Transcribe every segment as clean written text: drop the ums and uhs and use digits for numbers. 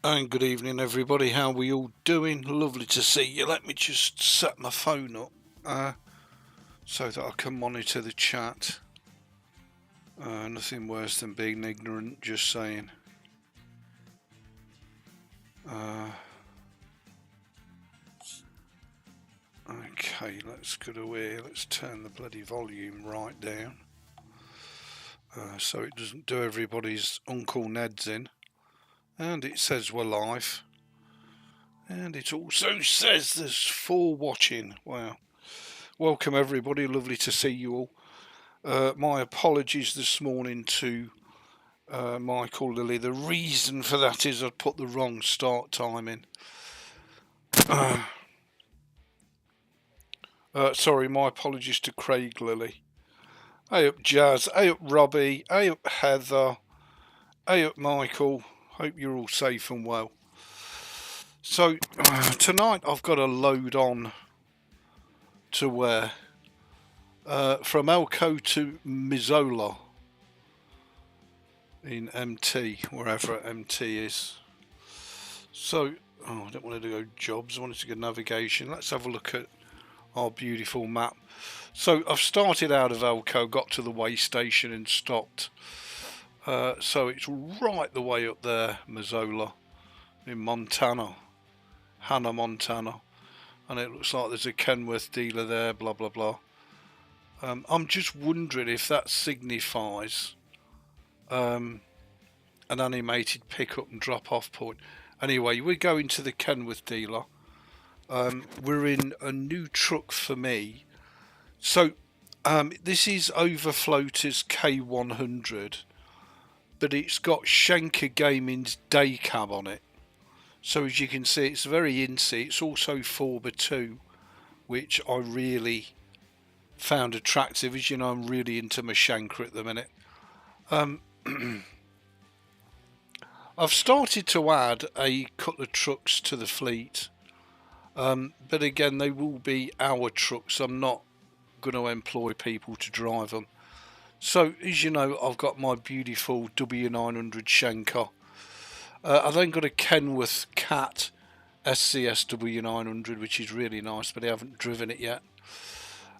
And good evening everybody, how are we all doing? Lovely to see you. Let me just set my phone up so that I can monitor the chat. Nothing worse than being ignorant, just saying. Okay, let's go to here. Let's turn the bloody volume right down so it doesn't do everybody's Uncle Ned's in. And it says we're live. And it also says there's 4 watching. Wow. Welcome everybody, lovely to see you all. My apologies this morning to Michael Lilly. The reason for that is I put the wrong start time in. Sorry, my apologies to Craig Lilly. Hey up Jazz, hey up Robbie, hey up Heather, hey up Michael. Hope you're all safe and well. So tonight I've got a load on to where from Elko to Missoula in MT, wherever MT is. So, I don't want to go jobs, I wanted to go navigation. Let's have a look at our beautiful map. So I've started out of Elko, got to the way station and stopped. So it's right the way up there, Missoula, in Montana, Hannah, Montana. And it looks like there's a Kenworth dealer there, blah, blah, blah. I'm just wondering if that signifies an animated pick-up and drop-off point. Anyway, we're going to the Kenworth dealer. We're in a new truck for me. So this is Overfloater's K100, but it's got Shaneke Gaming's day cab on it. So as you can see, it's very incy. It's also 4x2, which I really found attractive. As you know, I'm really into my Shaneke at the minute. I've started to add a couple of trucks to the fleet, but again they will be our trucks. I'm not going to employ people to drive them. So as you know, I've got my beautiful W900 Shaneke. I've then got a Kenworth Cat SCS W900, which is really nice, but I haven't driven it yet.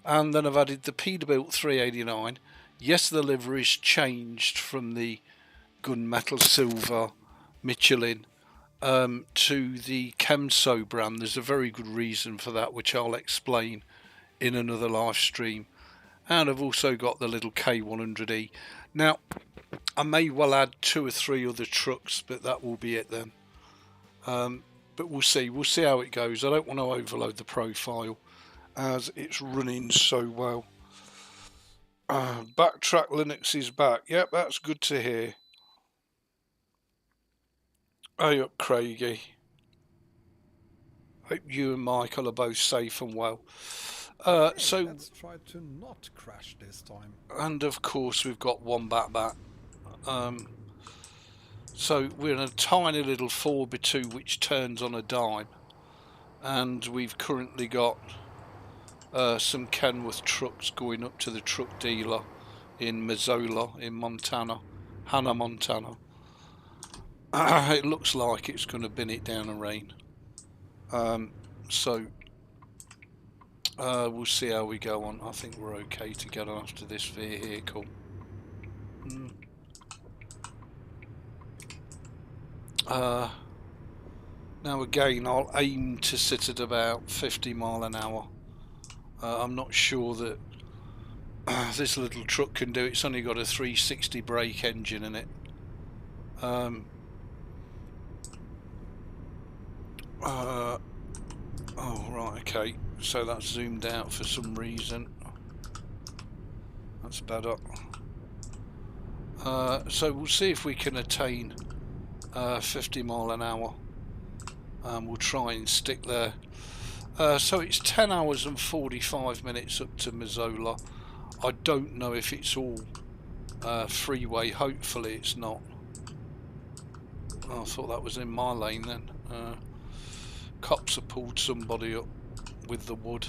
And then I've added the Peterbilt 389. Yes, the livery's changed from the gunmetal silver Michelin to the Kemso brand. There's a very good reason for that, which I'll explain in another live stream. And I've also got the little K100E. Now, I may well add 2 or 3 other trucks, but that will be it then. But we'll see how it goes. I don't want to overload the profile as it's running so well. Backtrack Linux is back. Yep, that's good to hear. Hey up, Craigie. Hope you and Michael are both safe and well. So let's try to not crash this time. And of course we've got one back. So we're in a tiny little 4x2 which turns on a dime, and we've currently got some Kenworth trucks going up to the truck dealer in Missoula in Montana, Hannah, Montana. It looks like it's going to bin it down a rain. So we'll see how we go on. I think we're okay to get on after this vehicle. Now again, I'll aim to sit at about 50 mile an hour. I'm not sure that this little truck can do it. It's only got a 360 brake engine in it. Oh right, okay, so that's zoomed out for some reason. That's better. So we'll see if we can attain 50 mile an hour, and we'll try and stick there. So it's 10 hours and 45 minutes up to Missoula. I don't know if it's all freeway. Hopefully it's not. I thought that was in my lane then. Cops have pulled somebody up with the wood.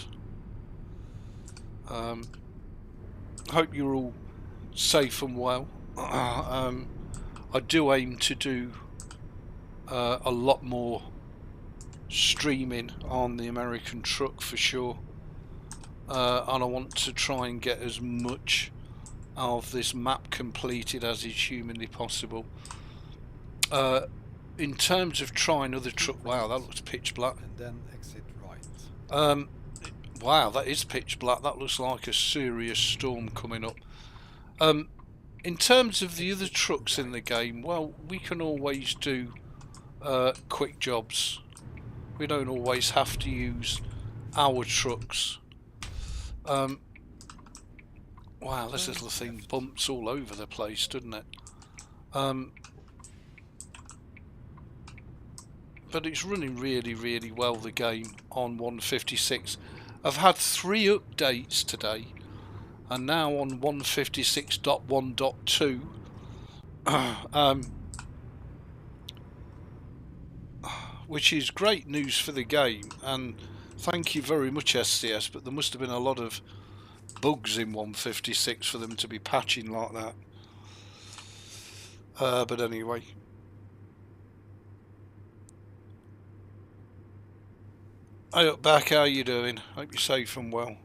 Hope you're all safe and well. I do aim to do a lot more streaming on the American truck for sure, and I want to try and get as much of this map completed as is humanly possible. In terms of trying other truck, wow, that looks pitch black. And then exit right. Wow, that is pitch black. That looks like a serious storm coming up. In terms of the other trucks in the game, well, we can always do quick jobs. We don't always have to use our trucks. Wow, this little thing bumps all over the place, doesn't it? But it's running really, really well, the game, on 156. I've had 3 updates today, and now on 156.1.2, which is great news for the game, and thank you very much, SCS, but there must have been a lot of bugs in 156 for them to be patching like that. But anyway. Hey up back, how you doing? Hope you're safe and well.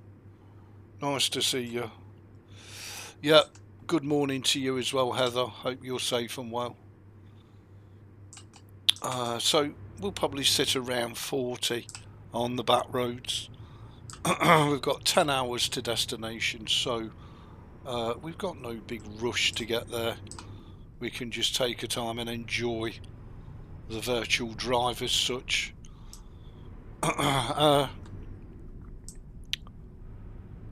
Nice to see you. Yeah, good morning to you as well, Heather. Hope you're safe and well. So we'll probably sit around 40 on the back roads. We've got 10 hours to destination, so we've got no big rush to get there. We can just take our time and enjoy the virtual drive as such.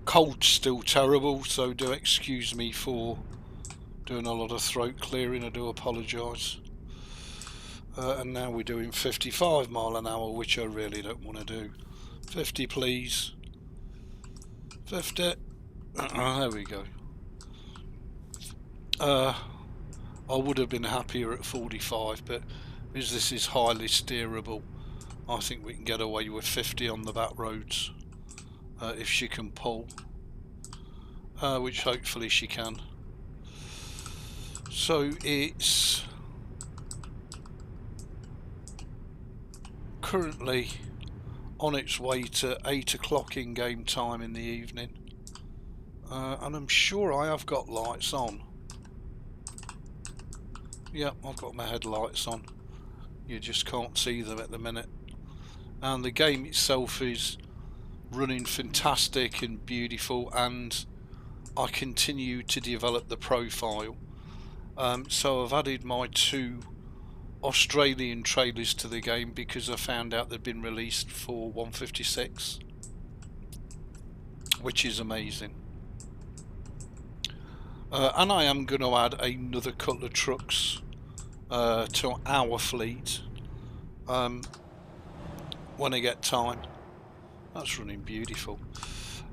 Cold's still terrible, so do excuse me for doing a lot of throat clearing. I do apologise. And now we're doing 55 mile an hour, which I really don't want to do. 50 please. 50. There we go. I would have been happier at 45, but as this is highly steerable, I think we can get away with 50 on the back roads, if she can pull, which hopefully she can. So it's currently on its way to 8 o'clock in game time in the evening, and I'm sure I have got lights on. Yep, I've got my headlights on. You just can't see them at the minute. And the game itself is running fantastic and beautiful, and I continue to develop the profile. So I've added my 2 Australian trailers to the game because I found out they'd been released for 156, which is amazing. And I am going to add another couple of trucks to our fleet when I get time. That's running beautiful.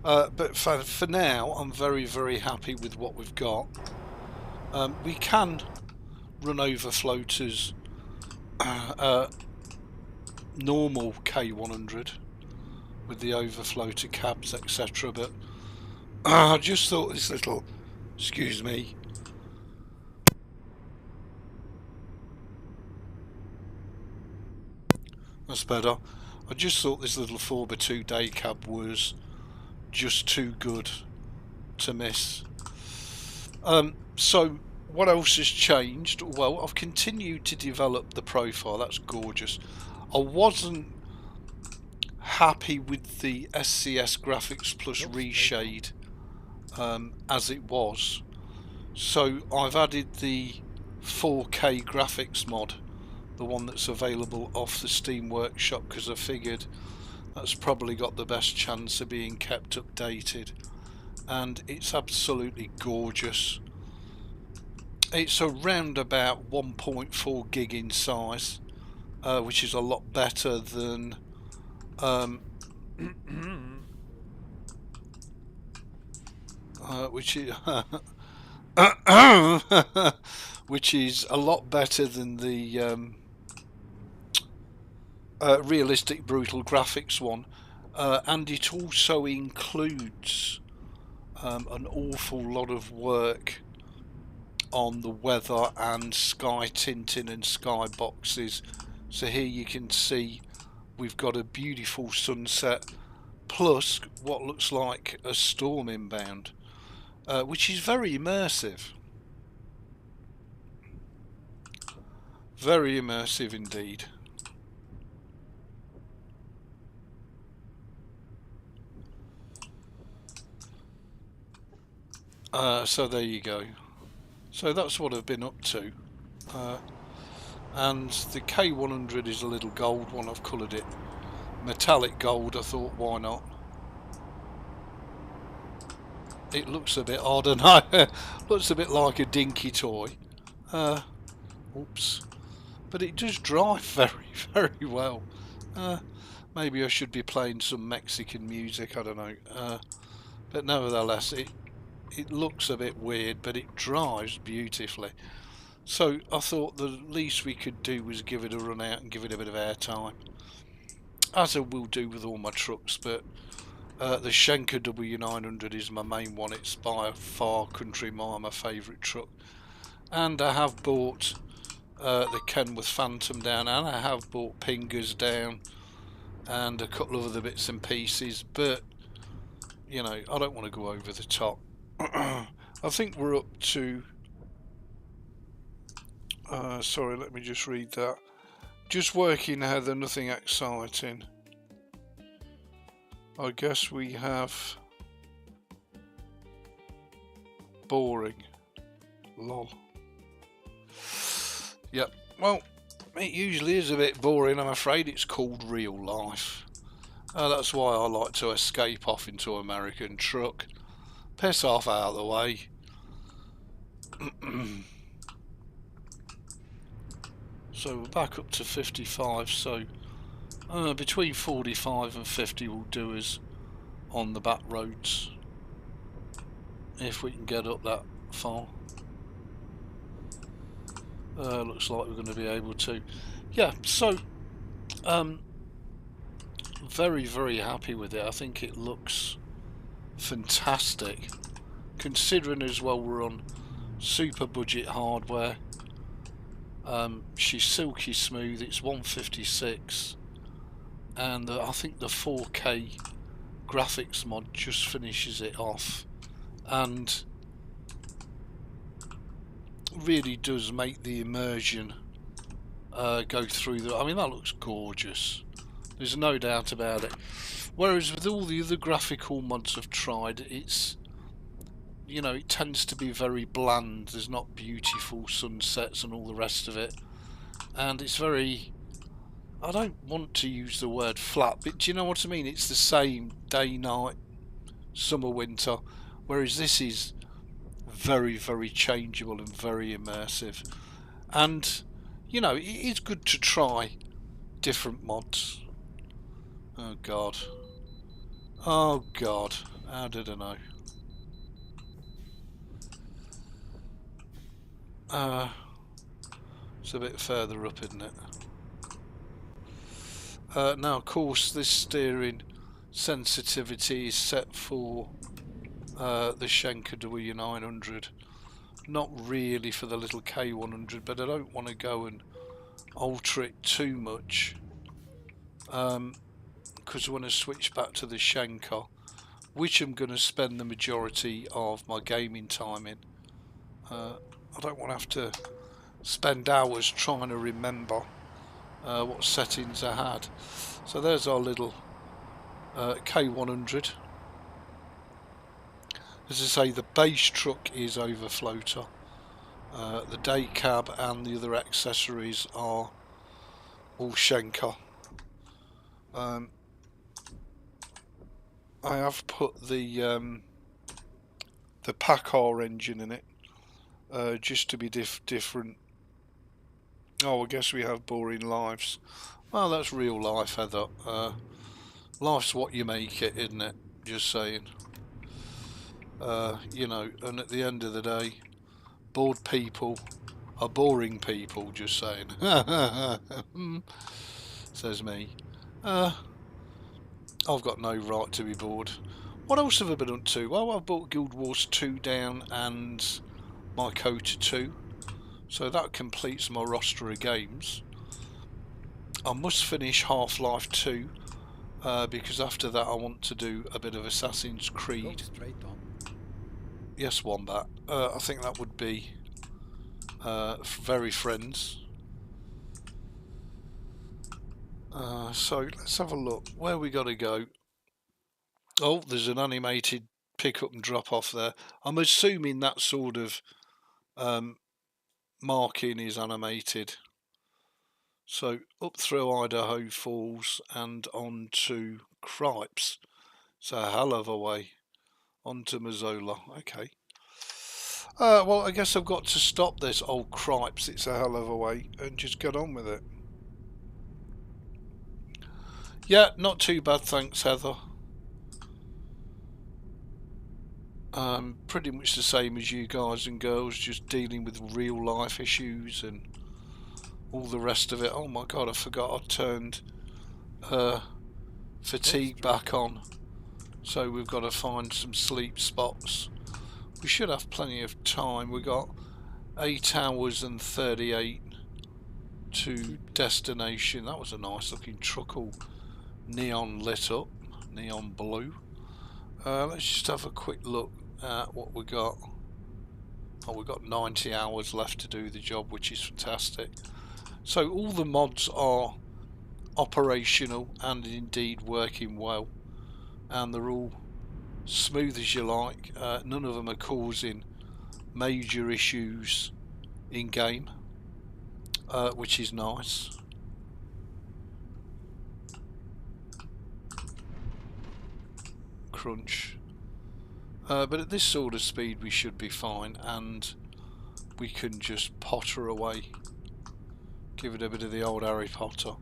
But for now, I'm very, very happy with what we've got. We can run over floaters, normal K100 with the overfloater cabs, etc. But I just thought this little, excuse me, that's better. I just thought this little 4x2 day cab was just too good to miss. So what else has changed? Well, I've continued to develop the profile. That's gorgeous. I wasn't happy with the SCS Graphics Plus reshade as it was, so I've added the 4K graphics mod, the one that's available off the Steam Workshop, because I figured that's probably got the best chance of being kept updated, and it's absolutely gorgeous. It's around about 1.4 gig in size, which is a lot better than which is a lot better than the realistic brutal graphics one, and it also includes an awful lot of work on the weather and sky tinting and sky boxes So here you can see we've got a beautiful sunset plus what looks like a storm inbound, which is very immersive. Very immersive indeed. So there you go. So that's what I've been up to. And the K100 is a little gold one. I've coloured it metallic gold. I thought, why not? It looks a bit odd, and looks a bit like a dinky toy. Oops. But it does drive very, very well. Maybe I should be playing some Mexican music, I don't know. But nevertheless, it looks a bit weird, but it drives beautifully. So I thought the least we could do was give it a run out and give it a bit of airtime, as I will do with all my trucks. But the Shaneke W900 is my main one. It's by far country mile my favourite truck. And I have bought the Kenworth Phantom down, and I have bought Pingers down, and a couple of other bits and pieces. But you know, I don't want to go over the top. I think we're up to. Sorry, let me just read that. Just working Heather, nothing exciting. I guess we have boring. Lol. Yep, well, it usually is a bit boring, I'm afraid. It's called real life. That's why I like to escape off into American truck. Piss off out of the way. So we're back up to 55, so between 45 and 50 will do us on the back roads, if we can get up that far. Looks like we're going to be able to. Yeah, so very, very happy with it. I think it looks fantastic, considering as well we're on super budget hardware. She's silky smooth. It's 156, and I think the 4K graphics mod just finishes it off, and really does make the immersion go through the. I mean, that looks gorgeous. There's no doubt about it. Whereas with all the other graphical mods I've tried, it's, you know, it tends to be very bland. There's not beautiful sunsets and all the rest of it, and it's very, I don't want to use the word flat, but do you know what I mean? It's the same day, night, summer, winter, whereas this is very, very changeable and very immersive. And you know, it is good to try different mods. Oh god, oh god, how did I know? It's a bit further up, isn't it? Now, of course, this steering sensitivity is set for the Shaneke W900, not really for the little K100, but I don't want to go and alter it too much, because I want to switch back to the Shaneke, which I'm going to spend the majority of my gaming time in. I don't want to have to spend hours trying to remember what settings I had. So there's our little K100. As I say, the base truck is overfloater. The day cab and the other accessories are all Shaneke. I have put the Packard engine in it, just to be different. Oh, I guess we have boring lives. Well, that's real life, Heather. Life's what you make it, isn't it? Just saying. You know, and at the end of the day, bored people are boring people, just saying. Says me. I've got no right to be bored. What else have I been up to? Well, I've bought Guild Wars 2 down and my Cota 2. So that completes my roster of games. I must finish Half-Life 2 because after that I want to do a bit of Assassin's Creed. Go straight on. Yes, Wombat. I think that would be very friends. So let's have a look. Where we got to go? Oh, there's an animated pick up and drop off there. I'm assuming that sort of marking is animated. So up through Idaho Falls and on to Cripes. It's a hell of a way. On to Missoula. Okay. Well, I guess I've got to stop this old Cripes. It's a hell of a way and just get on with it. Yeah, not too bad, thanks, Heather. Pretty much the same as you guys and girls, just dealing with real life issues and all the rest of it. Oh my god, I forgot I turned fatigue back on, so we've got to find some sleep spots. We should have plenty of time. We got 8 hours and 38 to destination. That was a nice looking truck, all neon lit up, neon blue. Let's just have a quick look at what we got. Oh, we've got 90 hours left to do the job, which is fantastic. So all the mods are operational and indeed working well, and they're all smooth as you like. None of them are causing major issues in game, which is nice. Crunch. But at this sort of speed we should be fine, and we can just potter away, give it a bit of the old Harry Potter.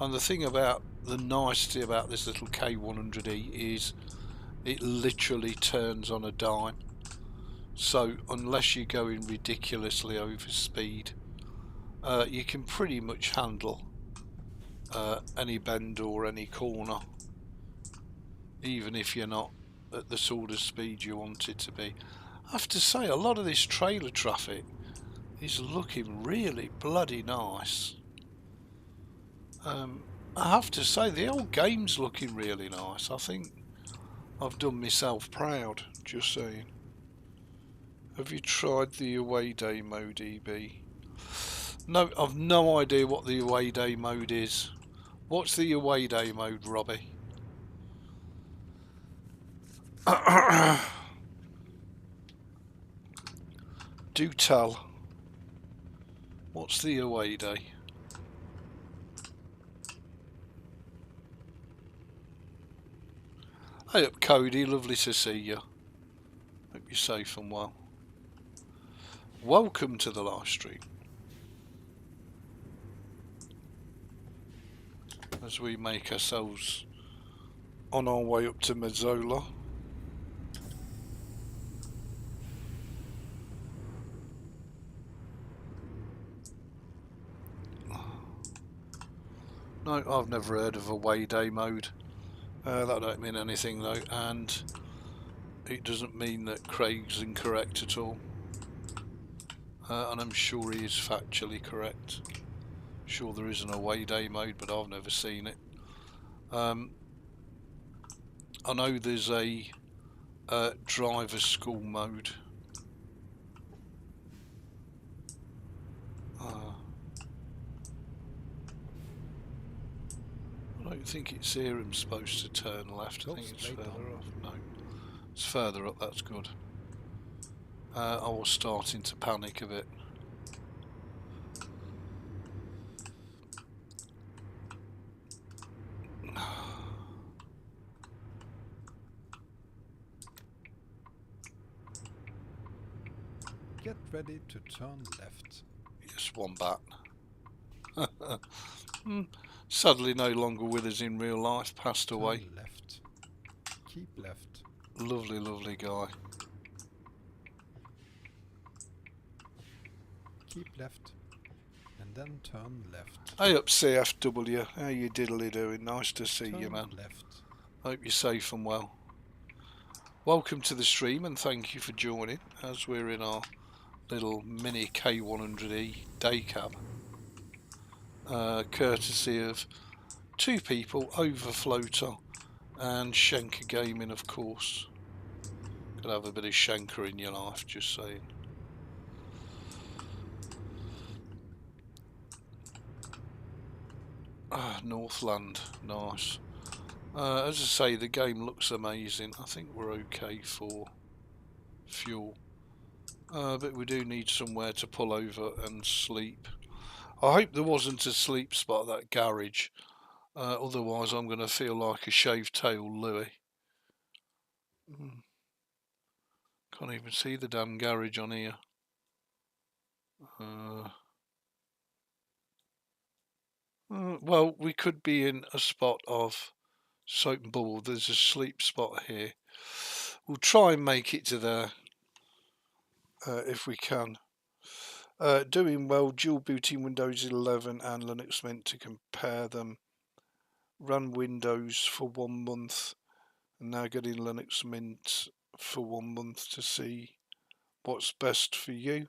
And the thing about the nicety about this little K100E is it literally turns on a dime, so unless you're going ridiculously over speed, you can pretty much handle any bend or any corner, even if you're not at the sort of speed you want it to be. I have to say, a lot of this trailer traffic is looking really bloody nice. I have to say, the old game's looking really nice. I think I've done myself proud, just saying. Have you tried the away day mode, EB? No, I've no idea what the away day mode is. What's the away day mode, Robbie? Do tell. What's the away day? Hey up, Cody, lovely to see you. Hope you're safe and well. Welcome to the live stream. As we make ourselves on our way up to Missoula. No, I've never heard of away day mode. That don't mean anything though, and it doesn't mean that Craig's incorrect at all. And I'm sure he is factually correct. Sure there is an away day mode, but I've never seen it. I know there's a driver school mode. I don't think it's here I'm supposed to turn left. I think it's further up. No, it's further up, that's good. I was starting to panic a bit. Get ready to turn left. Yes, Wombat. Sadly no longer with us in real life, passed away. Turn left. Keep left. Lovely, lovely guy. Keep left. And then turn left. Hey up, CFW. How you diddly doing? Nice to see Turn you, man. left. Hope you're safe and well. Welcome to the stream and thank you for joining as we're in our little mini K100E day cab. courtesy of two people, Overfloater and Shaneke Gaming, of course. Could have a bit of Shaneke in your life, just saying. Northland, nice. As I say, the game looks amazing. I think we're okay for fuel, but we do need somewhere to pull over and sleep. I hope there wasn't a sleep spot at that garage, otherwise I'm going to feel like a shaved tail Louis. Can't even see the damn garage on here. Well, we could be in a spot of soap and bubble. There's a sleep spot here. We'll try and make it to there if we can. Doing well, dual booting Windows 11 and Linux Mint to compare them. Ran Windows for 1 month and now getting Linux Mint for 1 month to see what's best for you.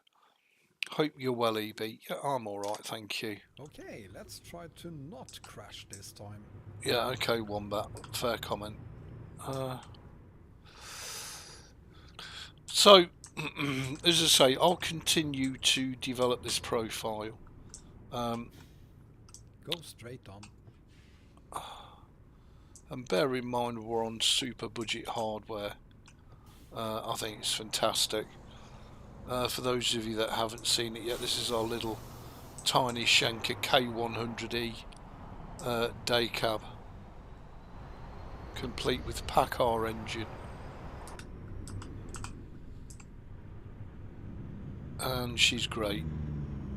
Hope you're well, Ebeez. Yeah, I'm alright, thank you. Okay, let's try to not crash this time. Yeah, okay, Wombat. Fair comment. So, as I say, I'll continue to develop this profile. Go straight on. And bear in mind we're on super budget hardware. I think it's fantastic. For those of you that haven't seen it yet, this is our little tiny Shaneke K100E day cab, complete with Packard engine. And she's great.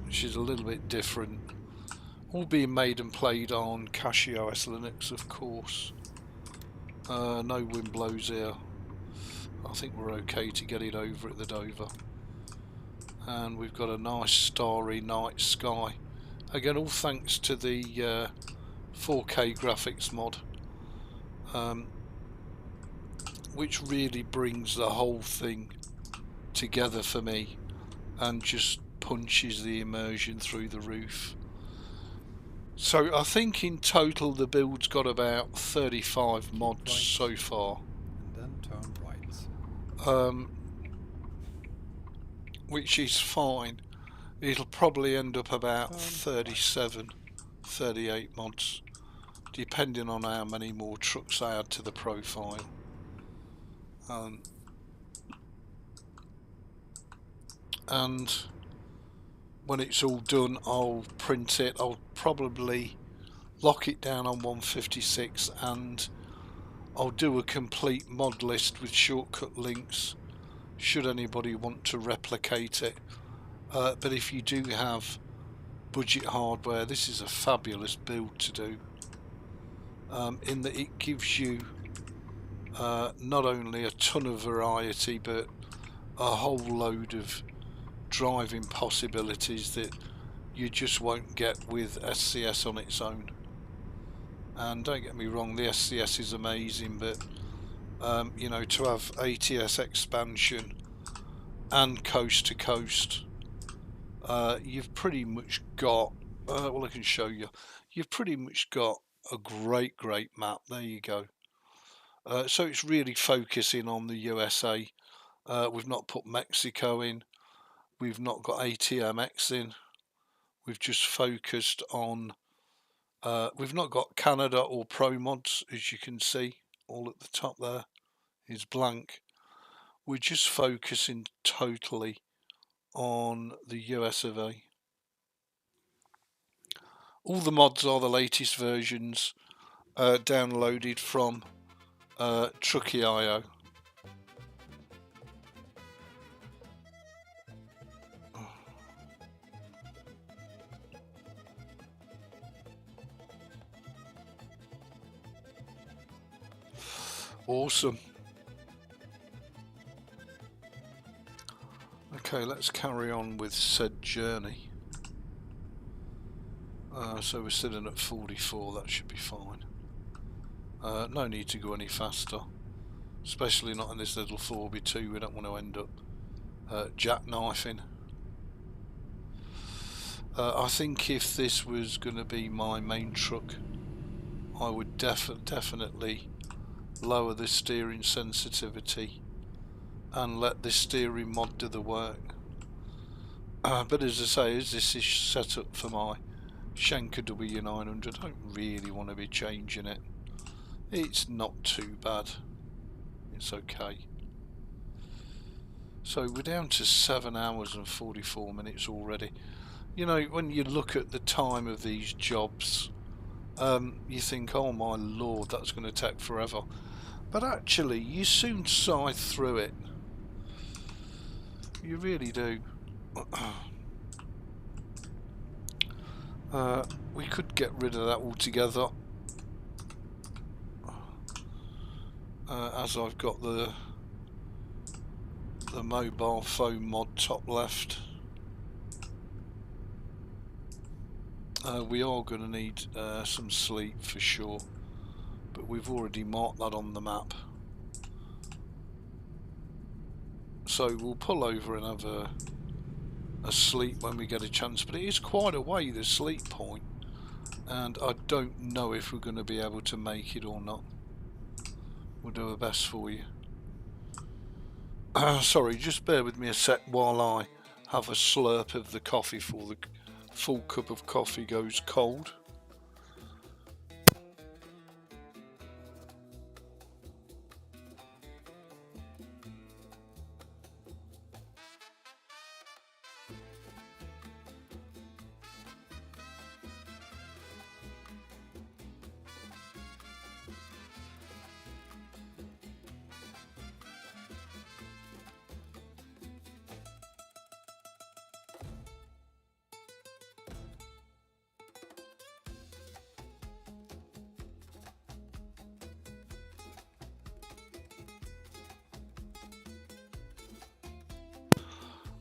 She's a little bit different. All being made and played on CachyOS Linux, of course. No wind blows here. I think we're okay to get it over at the Dover. And we've got a nice starry night sky. Again, all thanks to the 4K graphics mod, which really brings the whole thing together for me and just punches the immersion through the roof. So I think in total the build's got about 35 mods so far. And then turn right. Which is fine. It'll probably end up about 37, 38 mods, depending on how many more trucks I add to the profile. And when it's all done, I'll print it. I'll probably lock it down on 156 and I'll do a complete mod list with shortcut links should anybody want to replicate it. But if you do have budget hardware, this is a fabulous build to do, in that it gives you not only a ton of variety but a whole load of driving possibilities that you just won't get with SCS on its own. And don't get me wrong, the SCS is amazing, but you know, to have ATS expansion and coast to coast, you've pretty much got, well, I can show you, you've pretty much got a great map. There you go. So it's really focusing on the USA. We've not put Mexico in, we've not got ATMX in, we've just focused on, we've not got Canada or Pro mods, as you can see, all at the top there is blank. We're just focusing totally on the US of A. All the mods are the latest versions downloaded from Truckee.io. Awesome. Okay, let's carry on with said journey. So we're sitting at 44, that should be fine. No need to go any faster, especially not in this little 4x2. We don't want to end up jackknifing. I think if this was going to be my main truck, I would definitely lower the steering sensitivity and let the steering mod do the work. But as I say, as this is set up for my Shaneke W900, I don't really want to be changing it. It's not too bad. It's okay. So we're down to 7 hours and 44 minutes already. You know, when you look at the time of these jobs, you think, oh my lord, that's going to take forever. But actually, you soon scythe through it. You really do. We could get rid of that altogether. As I've got the mobile phone mod top left. We are going to need some sleep for sure, but we've already marked that on the map. So we'll pull over and have a sleep when we get a chance, but it is quite a way, the sleep point, and I don't know if we're going to be able to make it or not. We'll do our best for you. Sorry, just bear with me a sec while I have a slurp of the coffee before the full cup of coffee goes cold.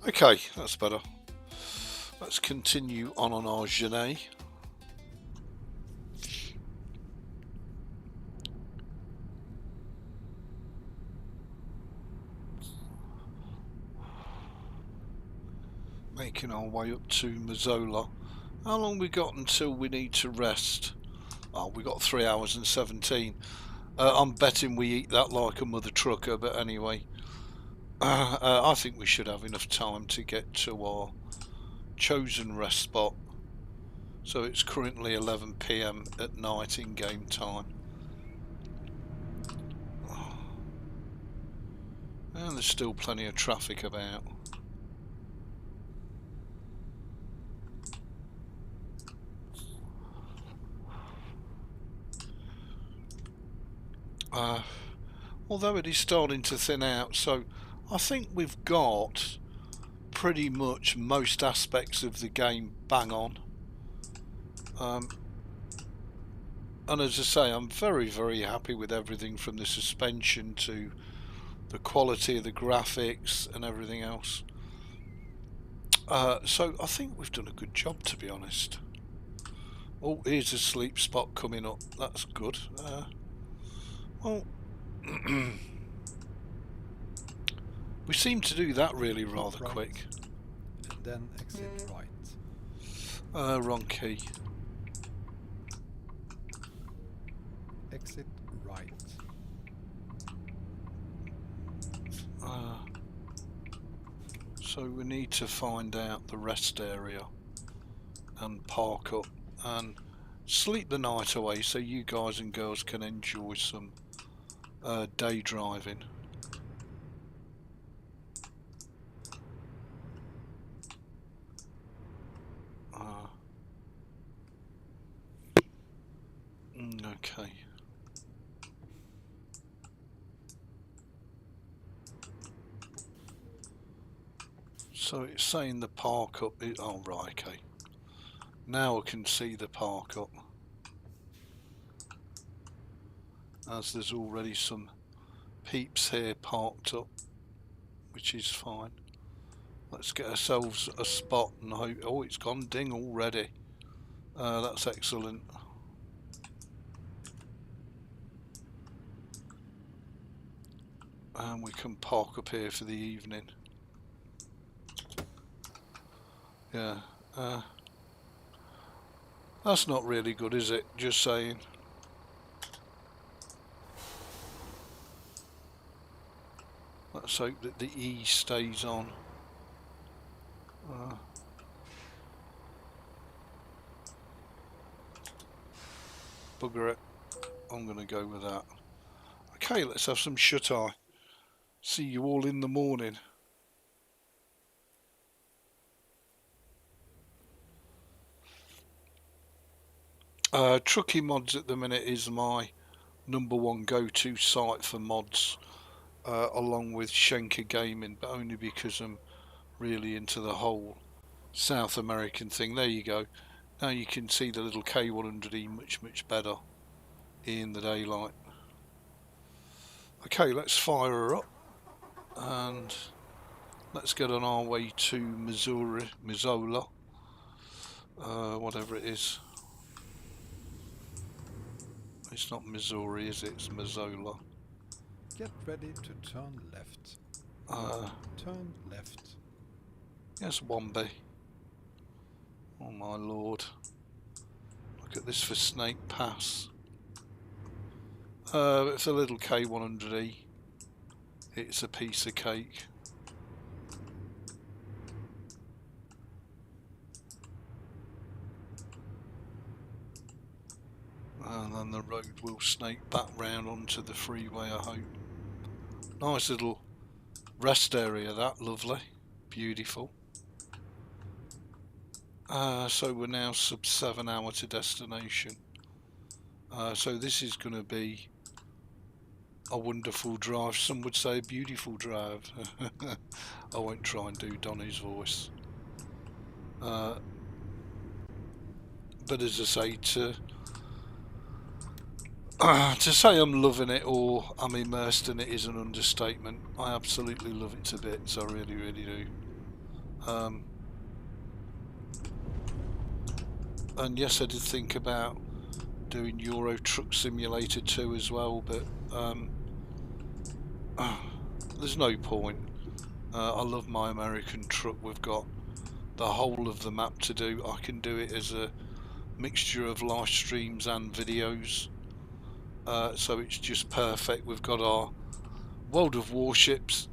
Okay, that's better. Let's continue on our Shaneke. Making our way up to Mazola. How long we got until we need to rest? Oh, we got 3 hours and 17. I'm betting we eat that like a mother trucker, but anyway. I think we should have enough time to get to our chosen rest spot. So it's currently 11 PM at night in game time. And there's still plenty of traffic about. Although it is starting to thin out, so I think we've got pretty much most aspects of the game bang on. And as I say, I'm very happy with everything from the suspension to the quality of the graphics and everything else. So I think we've done a good job, to be honest. Oh, here's a sleep spot coming up. That's good. Well, we seem to do that really rather right. quick. And then exit right. Wrong key. Exit right. So we need to find out the rest area and park up and sleep the night away so you guys and girls can enjoy some day driving. Okay. So it's saying the park up is, oh right, okay. Now I can see the park up. As there's already some peeps here parked up, which is fine. Let's get ourselves a spot and hope. Oh, it's gone ding already. That's excellent. And we can park up here for the evening. Yeah. That's not really good, is it? Just saying. Let's hope that the E stays on. Bugger it. I'm going to go with that. Okay, let's have some shut-eye. See you all in the morning. Trucky Mods at the minute is my #1 go-to site for mods, along with Shaneke Gaming, but only because I'm really into the whole South American thing. There you go. Now you can see the little K100E much better in the daylight. Okay, let's fire her up and let's get on our way to Missoula, whatever it is. It's not Missouri, is it? It's Missoula. Get ready to turn left. Turn left. Yes, Wombe. Oh my lord. Look at this for Snake Pass. It's a little K100E. It's a piece of cake. And then the road will snake back round onto the freeway, I hope. Nice little rest area, that. Lovely. Beautiful. So we're now sub 7 hour to destination. So this is going to be a wonderful drive. Some would say a beautiful drive. I won't try and do Donny's voice. But as I say, to say I'm loving it or I'm immersed in it is an understatement. I absolutely love it to bits. I really do. And yes, I did think about doing Euro Truck Simulator 2 as well, but there's no point. I love my American truck. We've got the whole of the map to do. I can do it as a mixture of live streams and videos, so it's just perfect. We've got our World of Warships,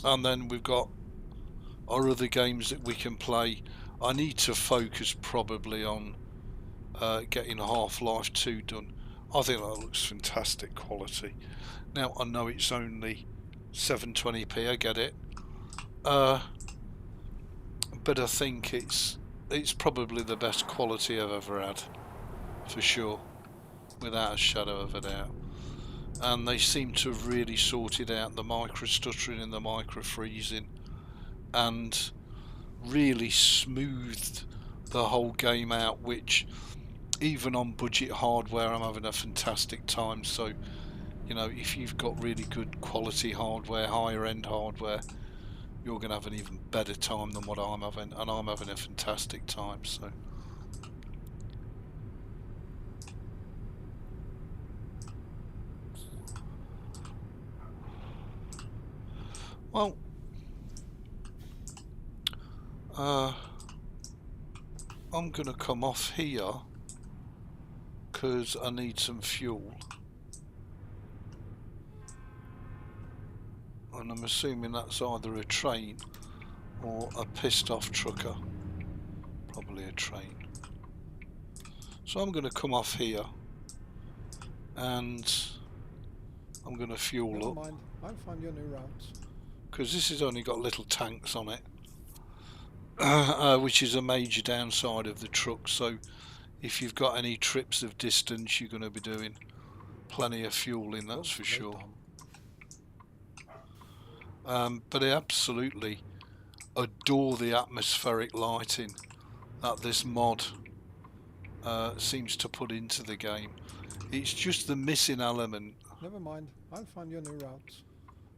and then we've got our other games that we can play. I need to focus probably on getting Half-Life 2 done. I think that looks fantastic quality. Now I know it's only 720p, I get it, but I think it's probably the best quality I've ever had, for sure, without a shadow of a doubt. And they seem to have really sorted out the micro stuttering and the micro freezing, and really smoothed the whole game out, which even on budget hardware I'm having a fantastic time. So, you know, if you've got really good quality hardware, higher end hardware, you're going to have an even better time than what I'm having, and I'm having a fantastic time. So well, I'm going to come off here because I need some fuel, and I'm assuming that's either a train or a pissed off trucker. Probably a train. So I'm going to come off here and I'm going to fuel Never up. mind, I'll find you a new route. Because this has only got little tanks on it, which is a major downside of the truck. So if you've got any trips of distance, you're going to be doing plenty of fueling, that's for sure. But I absolutely adore the atmospheric lighting that this mod seems to put into the game. It's just the missing element. Never mind, I'll find you a new route.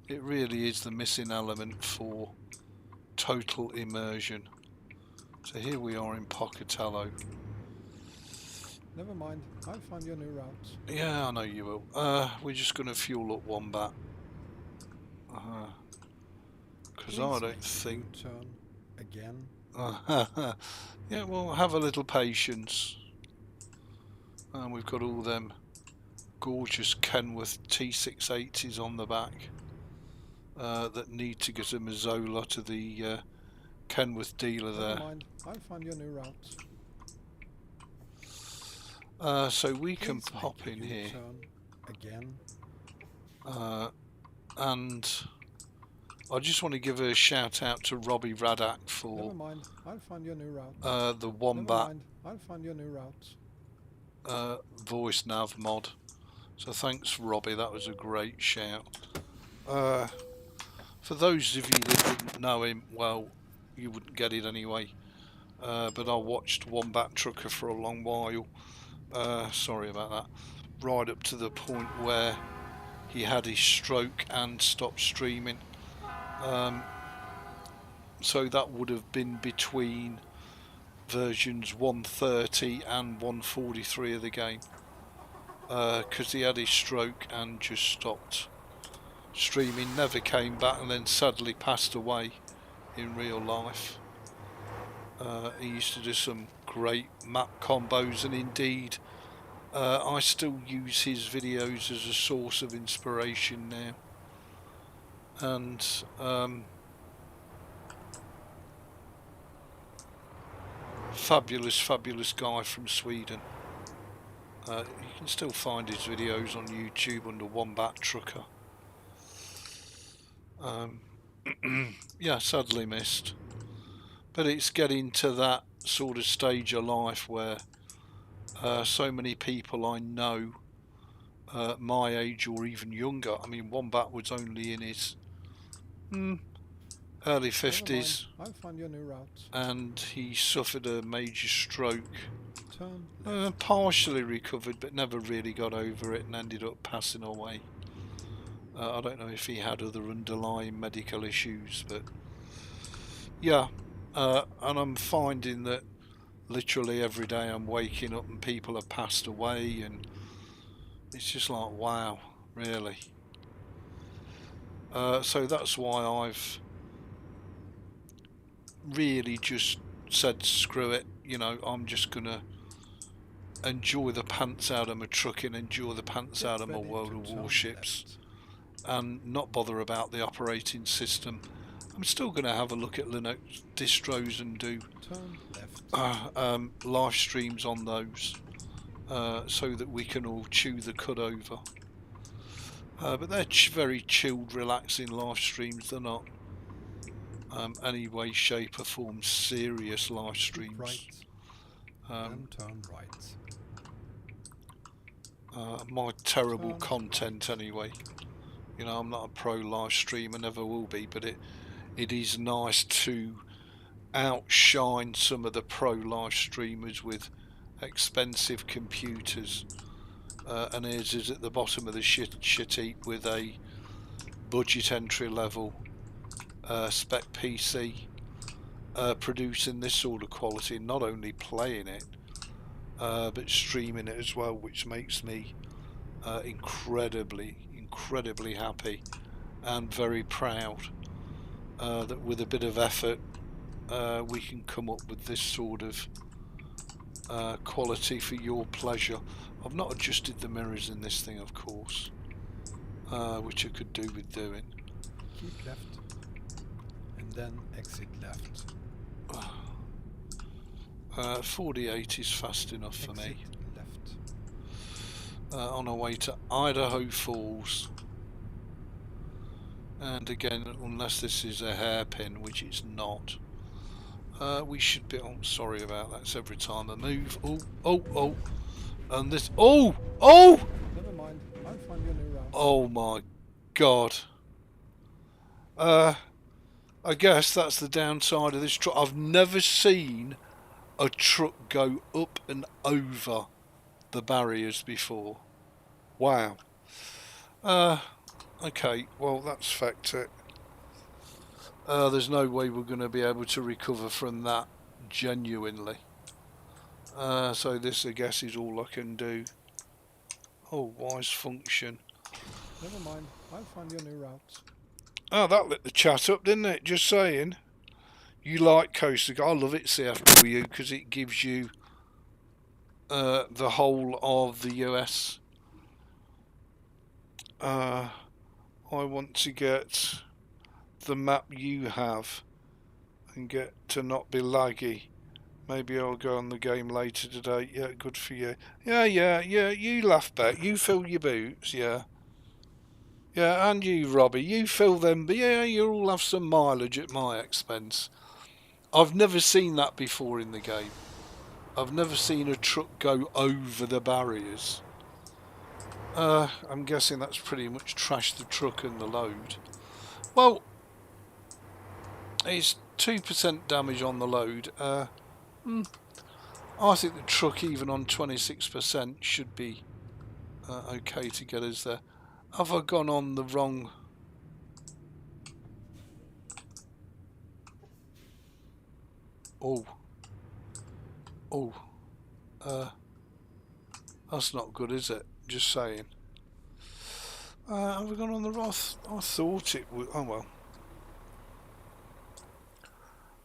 It really is the missing element for total immersion. So here we are in Pocatello. Never mind, I'll find you a new route. Yeah, I know you will. We're just going to fuel up Wombat. Because I don't think... Turn again. Yeah, well, have a little patience. And we've got all them gorgeous Kenworth T680s on the back that need to get a Mazzola to the Kenworth dealer there. Never mind, I'll find you a new route. So we Please can pop make in a here. U-turn again. And I just want to give a shout out to Robbie Radak for Never mind, I'll find you a new route. the Never Wombat mind, I'll find you a new route. voice nav mod. So thanks, Robbie, that was a great shout. For those of you that didn't know him, well, you wouldn't get it anyway. But I watched Wombat Trucker for a long while. Sorry about that. Right up to the point where he had his stroke and stopped streaming. So that would have been between versions 130 and 143 of the game. Because he had his stroke and just stopped streaming, never came back, and then sadly passed away in real life. He used to do some great map combos, and indeed I still use his videos as a source of inspiration now. And fabulous guy from Sweden. You can still find his videos on YouTube under Wombat Trucker. Yeah, sadly missed. But it's getting to that sort of stage of life where so many people I know my age or even younger. I mean, Wombat was only in his early 50s. I'll find you a new route. And he suffered a major stroke. Turn left. Partially recovered, but never really got over it and ended up passing away. I don't know if he had other underlying medical issues, but yeah. And I'm finding that literally every day I'm waking up and people have passed away, and it's just like, wow, really. So that's why I've really just said screw it, you know, I'm just gonna enjoy the pants out of my trucking, enjoy the pants out of my World of Warships, and not bother about the operating system. I'm still going to have a look at Linux distros and do live streams on those, so that we can all chew the cud over. But they're very chilled, relaxing live streams. They're not any way, shape or form serious live streams. Right. Then turn right. My terrible content anyway. You know, I'm not a pro live streamer, never will be, but it is nice to outshine some of the pro live streamers with expensive computers. And his is at the bottom of the shit heap with a budget entry level spec PC, producing this sort of quality, not only playing it but streaming it as well, which makes me incredibly happy and very proud that with a bit of effort we can come up with this sort of quality for your pleasure. I've not adjusted the mirrors in this thing, of course, which I could do with doing. Keep left and then exit left. 48 is fast enough for me. Left. On our way to Idaho Falls. And again, unless this is a hairpin, which it's not, we should be... Oh, sorry about that. It's every time I move. Oh. And this... Oh! Never mind. I'll find you a new route. Oh my God. I guess that's the downside of this truck. I've never seen a truck go up and over the barriers before. Wow. Okay, well that's fact it. There's no way we're going to be able to recover from that genuinely. So this, I guess, is all I can do. Oh, wise function. Never mind, I'll find you a new route. Oh, that lit the chat up, didn't it? Just saying. You like coaster. I love it, CFW, because it gives you the whole of the US. I want to get the map you have and get to not be laggy. Maybe I'll go on the game later today. Yeah, good for you. Yeah, you laugh back. You fill your boots, yeah. Yeah, and you, Robbie, you fill them, but yeah, you'll have some mileage at my expense. I've never seen that before in the game. I've never seen a truck go over the barriers. I'm guessing that's pretty much trashed the truck and the load. Well, it's 2% damage on the load. I think the truck, even on 26%, should be okay to get us there. Have I gone on the wrong? Oh, that's not good, is it? Just saying. Have we gone on the wrong? I thought it would. Oh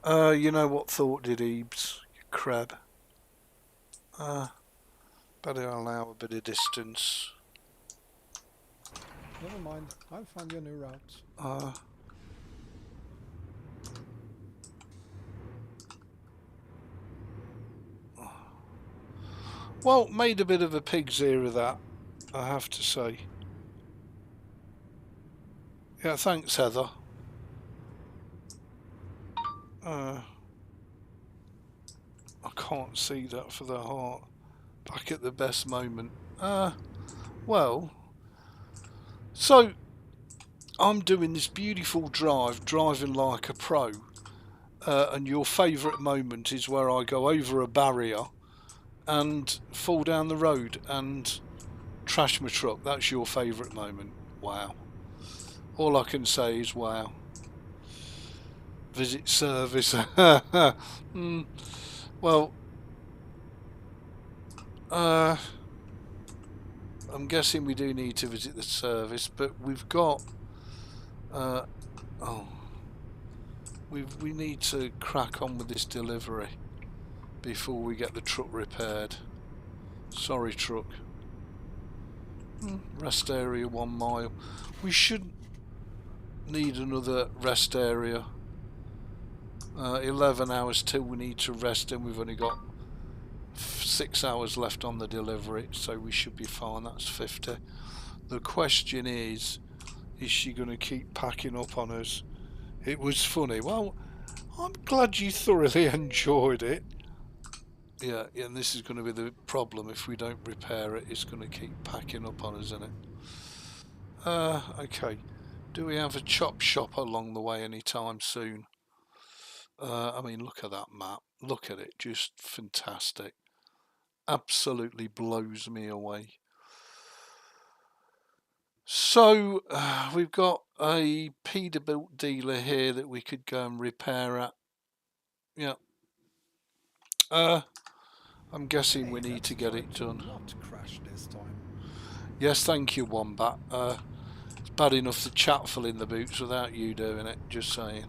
well. You know what thought did, Ebeez? You crab. Better allow a bit of distance. Never mind, I'll find you a new route. Well, made a bit of a pig's ear of that, I have to say. Yeah, thanks, Heather. I can't see that for the heart. Back at the best moment. Well, so I'm doing this beautiful drive, driving like a pro, and your favourite moment is where I go over a barrier and fall down the road and trash my truck. That's your favourite moment. Wow. All I can say is wow. Visit service. Well, I'm guessing we do need to visit the service, but we've got we need to crack on with this delivery before we get the truck repaired. Sorry, truck. Rest area 1 mile. We should need another rest area. 11 hours till we need to rest, and we've only got 6 hours left on the delivery, so we should be fine. That's 50. The question is she going to keep packing up on us? It was funny. Well, I'm glad you thoroughly enjoyed it. Yeah, and this is going to be the problem if we don't repair it. It's going to keep packing up on us, isn't it? Okay. Do we have a chop shop along the way anytime soon? I mean, look at that map. Look at it. Just fantastic. Absolutely blows me away. So, we've got a Peterbilt dealer here that we could go and repair at. Yeah. I'm guessing we need to get it done. Not crash this time. Yes, thank you, Wombat. It's bad enough the chat fell in the boots without you doing it, just saying.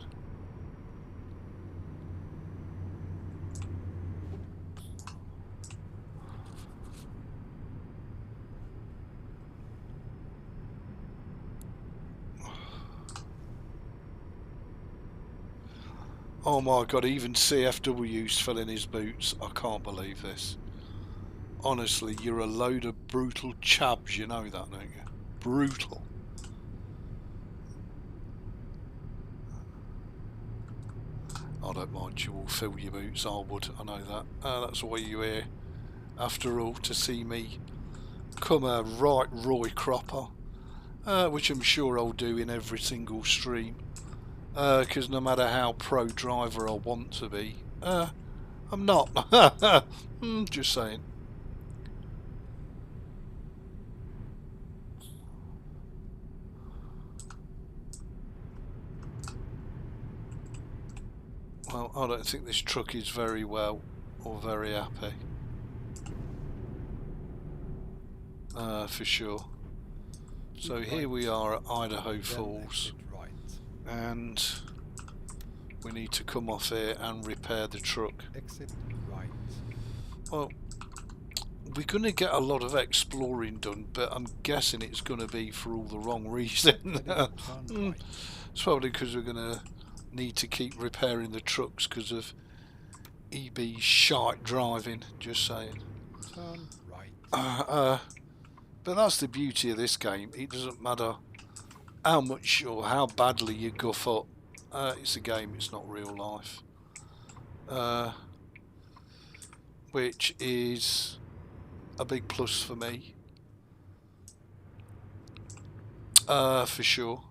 Oh my god, even CFW's fell in his boots. I can't believe this. Honestly, you're a load of brutal chabs, you know that, don't you? Brutal. I don't mind you all fill your boots, I would, I know that. That's why you're here, after all, to see me come a right Roy Cropper, which I'm sure I'll do in every single stream. Because no matter how pro driver I want to be, I'm not. Just saying. Well, I don't think this truck is very well or very happy. For sure. So here we are at Idaho Falls. And we need to come off here and repair the truck. Exit right. Well, we're going to get a lot of exploring done, but I'm guessing it's going to be for all the wrong reason. Turn right. It's probably because we're going to need to keep repairing the trucks because of Ebeez shite driving, just saying. Turn right. But that's the beauty of this game. It doesn't matter how much or how badly you guff up. It's a game, it's not real life. Which is a big plus for me. For sure.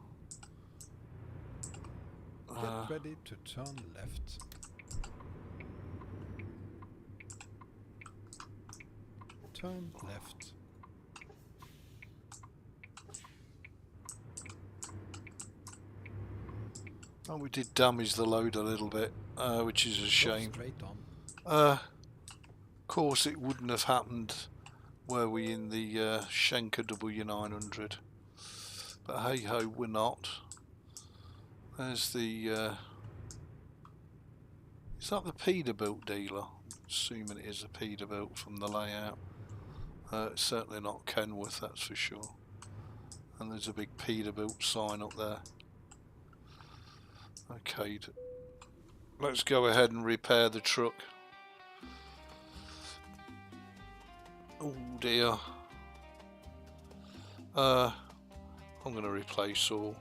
Get ready to turn left. Turn left. Oh, we did damage the load a little bit, which is a shame. Straight on. Of course, it wouldn't have happened were we in the Shaneke W900. But hey ho, we're not. There's the. Is that the Peterbilt dealer? Assuming it is a Peterbilt from the layout. It's certainly not Kenworth, that's for sure. And there's a big Peterbilt sign up there. Okay, let's go ahead and repair the truck. Oh dear. I'm going to replace all.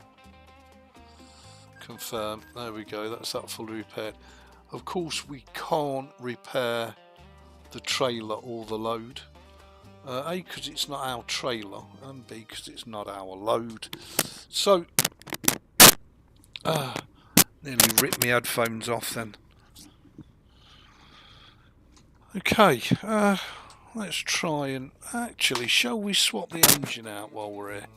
Confirm. There we go. That's that fully repaired. Of course, we can't repair the trailer or the load. A, because it's not our trailer, and B, because it's not our load. So, nearly ripped my headphones off then. Okay, let's try and actually, shall we swap the engine out while we're here?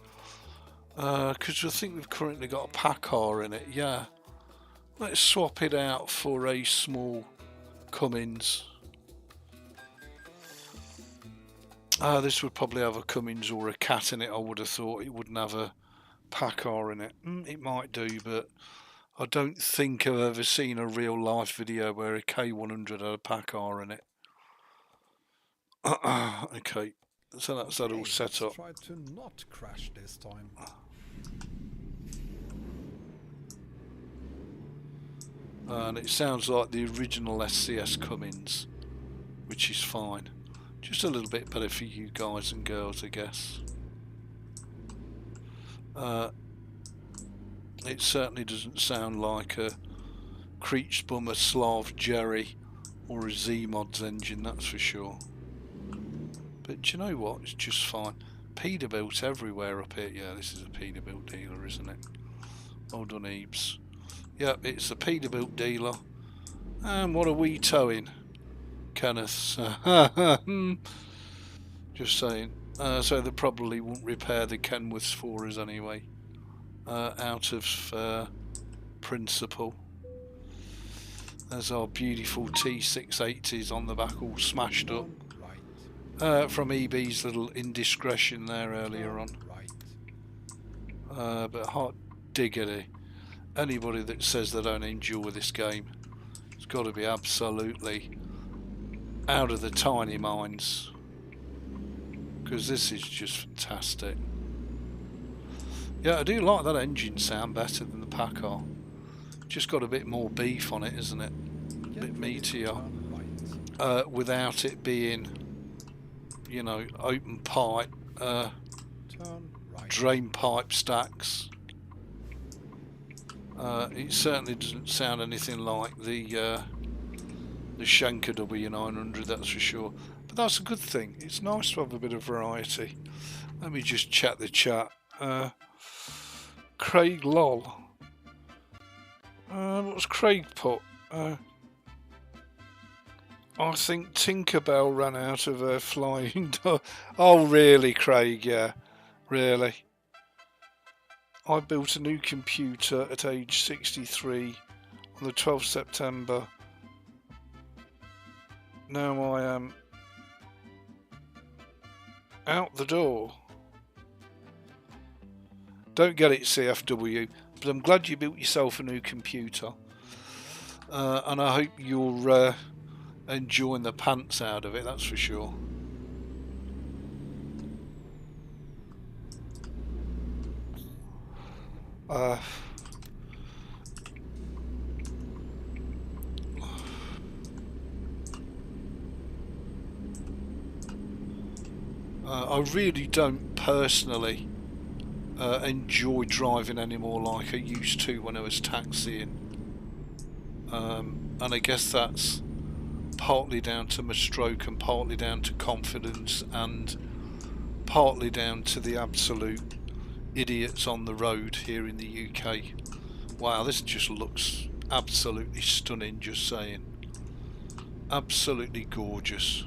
Because I think we've currently got a Packard in it, yeah. Let's swap it out for a small Cummins. This would probably have a Cummins or a Cat in it, I would have thought. It wouldn't have a Packard in it. It might do, but I don't think I've ever seen a real life video where a K100 had a Packard in it. Okay, so that's that all set up. Try to not crash this time. And it sounds like the original SCS Cummins, which is fine. Just a little bit better for you guys and girls, I guess. It certainly doesn't sound like a Creechbummer Slav Jerry or a Z-Mods engine, that's for sure. But do you know what? It's just fine. Peterbilt everywhere up here. Yeah, this is a Peterbilt dealer, isn't it? Well done, Ebeez. Yep, it's a Peterbilt dealer. And what are we towing? Kenneth. Just saying. So they probably won't repair the Kenworths for us anyway. Out of principle. There's our beautiful T680s on the back all smashed up. From Ebeez' little indiscretion there earlier on. But hot diggity. Anybody that says they don't enjoy this game has got to be absolutely out of the tiny minds. Because this is just fantastic. Yeah, I do like that engine sound better than the Packard. Just got a bit more beef on it, isn't it? A bit meatier. Without it being, you know, open pipe, drain pipe stacks. It certainly doesn't sound anything like the Shaneke W900, that's for sure. But that's a good thing. It's nice to have a bit of variety. Let me just check the chat. Craig lol. What's Craig put? I think Tinkerbell ran out of her flying dog. Oh really, Craig? Yeah, really. I built a new computer at age 63 on the 12th September. Now I am out the door. Don't get it, CFW, but I'm glad you built yourself a new computer. and I hope you're enjoying the pants out of it, that's for sure. I really don't personally enjoy driving anymore like I used to when I was taxiing, and I guess that's partly down to my stroke and partly down to confidence and partly down to the absolute idiots on the road here in the UK. Wow, this just looks absolutely stunning, just saying. Absolutely gorgeous.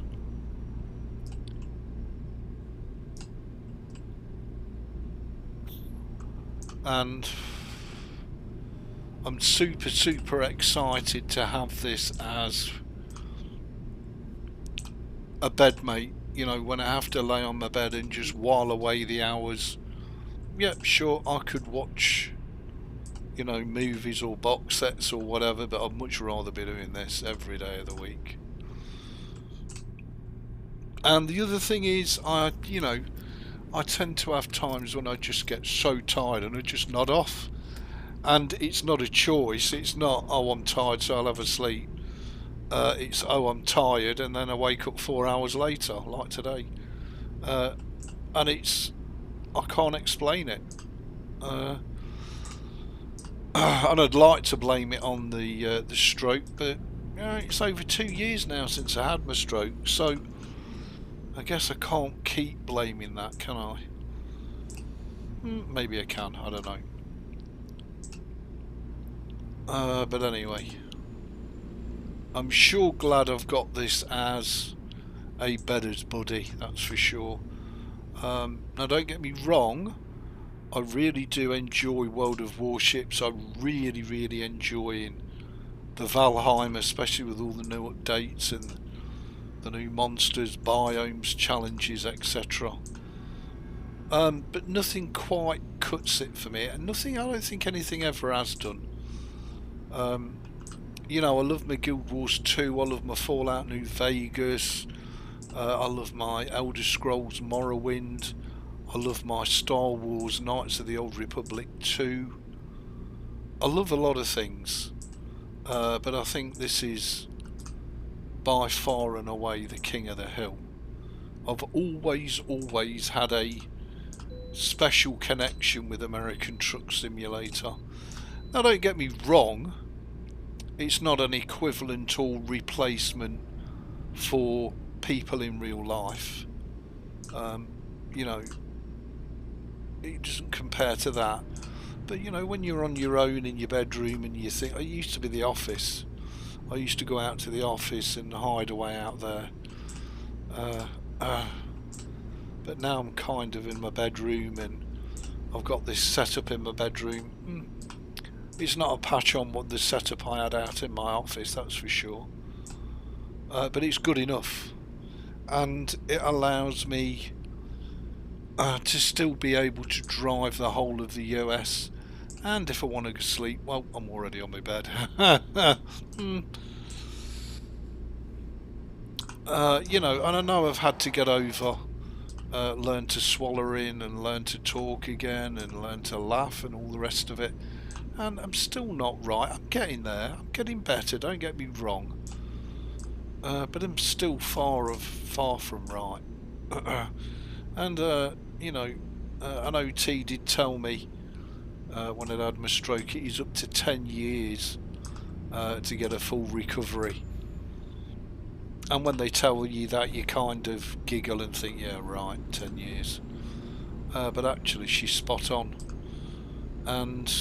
And I'm super excited to have this as a bedmate, you know, when I have to lay on my bed and just while away the hours. Yep, sure, I could watch, you know, movies or box sets or whatever, but I'd much rather be doing this every day of the week. And the other thing is, I tend to have times when I just get so tired and I just nod off. And it's not a choice, it's not, oh, I'm tired so I'll have a sleep. It's, oh, I'm tired, and then I wake up 4 hours later, like today. And it's, I can't explain it. And I'd like to blame it on the stroke, but it's over 2 years now since I had my stroke, so I guess I can't keep blaming that, can I? Maybe I can, I don't know. But anyway, I'm sure glad I've got this as a bedder's buddy, that's for sure. Now don't get me wrong, I really do enjoy World of Warships. I'm really enjoying the Valheim, especially with all the new updates and the new monsters, biomes, challenges, etc. But nothing quite cuts it for me, and nothing, I don't think anything ever has done. You know, I love my Guild Wars 2, I love my Fallout New Vegas, I love my Elder Scrolls Morrowind, I love my Star Wars Knights of the Old Republic 2. I love a lot of things, but I think this is by far and away the king of the hill. I've always had a special connection with American Truck Simulator. Now don't get me wrong, it's not an equivalent or replacement for people in real life. You know, it doesn't compare to that. But you know, when you're on your own in your bedroom and you think, I used to be the office. I used to go out to the office and hide away out there. But now I'm kind of in my bedroom and I've got this setup in my bedroom. It's not a patch on what the setup I had out in my office, that's for sure. But it's good enough. And it allows me to still be able to drive the whole of the US. And if I want to go sleep, well, I'm already on my bed. You know, and I know I've had to get over, learn to swallow in and learn to talk again and learn to laugh and all the rest of it. And I'm still not right. I'm getting there. I'm getting better, don't get me wrong. But I'm still far from right. And, you know, an OT did tell me when I had my stroke, it is up to 10 years to get a full recovery. And when they tell you that, you kind of giggle and think, yeah, right, 10 years. But actually, she's spot on. And